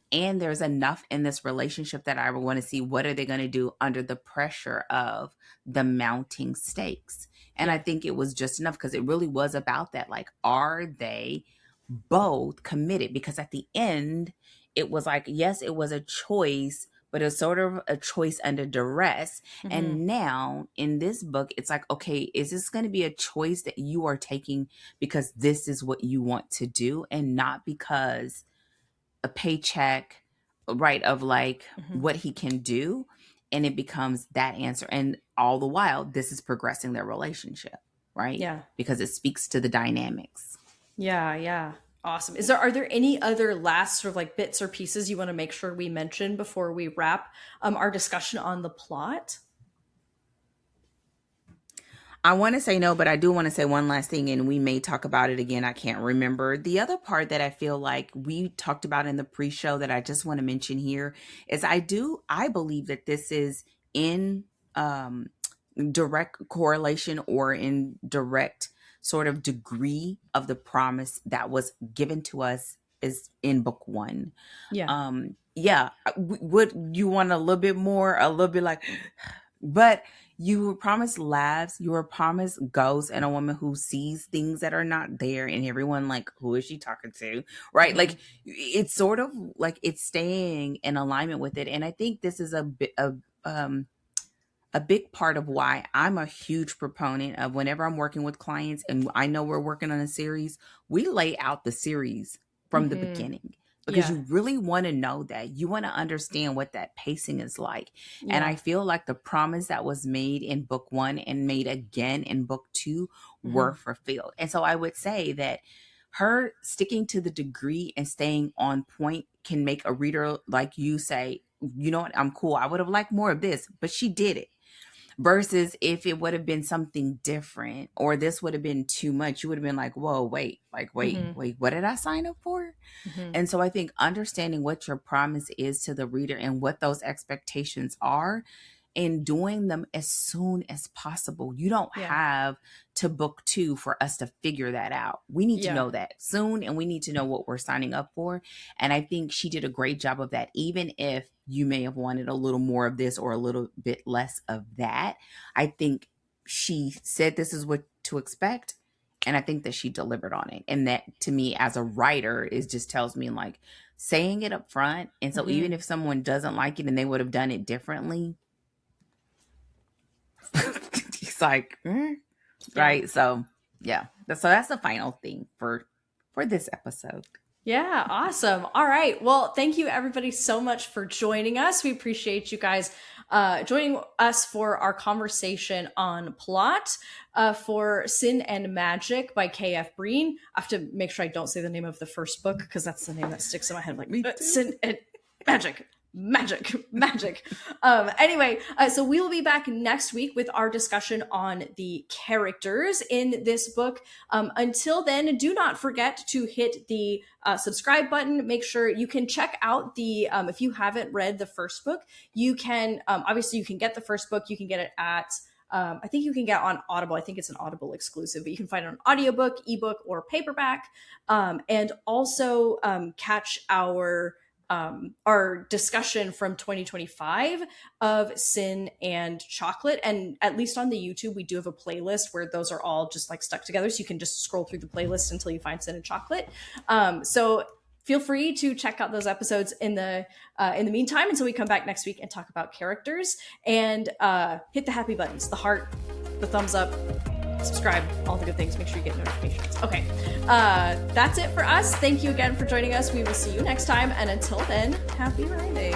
[SPEAKER 2] And there's enough in this relationship that I want to see, what are they going to do under the pressure of the mounting stakes? And I think it was just enough, because it really was about that. Like, are they both committed? Because at the end, it was like, yes, it was a choice, but it's sort of a choice under duress. And now in this book, it's like, okay, is this going to be a choice that you are taking because this is what you want to do, and not because a paycheck, right, of like what he can do? And it becomes that answer. And all the while, this is progressing their relationship, right?
[SPEAKER 1] Yeah.
[SPEAKER 2] Because it speaks to the dynamics.
[SPEAKER 1] Yeah, yeah. Awesome. Are there any other last sort of like bits or pieces you want to make sure we mention before we wrap our discussion on the plot?
[SPEAKER 2] I want to say no, but I do want to say one last thing, and we may talk about it again. I can't remember. The other part that I feel like we talked about in the pre-show that I just want to mention here is I believe that this is in direct correlation or in direct sort of degree of the promise that was given to us is in book 1.
[SPEAKER 1] Yeah.
[SPEAKER 2] Would you want a little bit more, a little bit like But you were promised laughs, you were promised ghosts, and a woman who sees things that are not there, and everyone like, who is she talking to? Right?
[SPEAKER 1] Mm-hmm.
[SPEAKER 2] Like, it's sort of like it's staying in alignment with it. And I think this is a bit of a big part of why I'm a huge proponent of whenever I'm working with clients and I know we're working on a series, we lay out the series from the beginning, because you really want to know that. You want to understand what that pacing is like.
[SPEAKER 1] Yeah.
[SPEAKER 2] And I feel like the promise that was made in book 1 and made again in book 2 were fulfilled. And so I would say that her sticking to the degree and staying on point can make a reader like you say, you know what, I'm cool. I would have liked more of this, but she did it. Versus if it would have been something different, or this would have been too much, you would have been like, whoa, wait, what did I sign up for? And so I think understanding what your promise is to the reader and what those expectations are, and doing them as soon as possible. You don't have to book 2 for us to figure that out. We need to know that soon, and we need to know what we're signing up for. And I think she did a great job of that, even if you may have wanted a little more of this or a little bit less of that. I think she said this is what to expect, and I think that she delivered on it. And that, to me, as a writer, is just tells me like saying it up front. And so even if someone doesn't like it and they would have done it differently, it's like, right? So yeah, so that's the final thing for this episode.
[SPEAKER 1] Yeah, awesome. All right. Well, thank you everybody so much for joining us. We appreciate you guys joining us for our conversation on plot for Sin and Magic by K.F. Breene. I have to make sure I don't say the name of the first book, because that's the name that sticks in my head. Like, Sin and Magic. Anyway, so we will be back next week with our discussion on the characters in this book. Until then, do not forget to hit the subscribe button. Make sure you can check out the, if you haven't read the first book, you can, obviously you can get the first book. You can get it at, I think you can get on Audible. I think it's an Audible exclusive, but you can find it on audiobook, ebook, or paperback. And also catch our discussion from 2025 of Sin and Chocolate. And at least on the YouTube, we do have a playlist where those are all just like stuck together. So you can just scroll through the playlist until you find Sin and Chocolate. So feel free to check out those episodes in the meantime, until we come back next week and talk about characters. And hit the happy buttons, the heart, the thumbs up, subscribe, all the good things. Make sure you get notifications. Okay, that's it for us. Thank you again for joining us. We will see you next time. And until then, happy writing.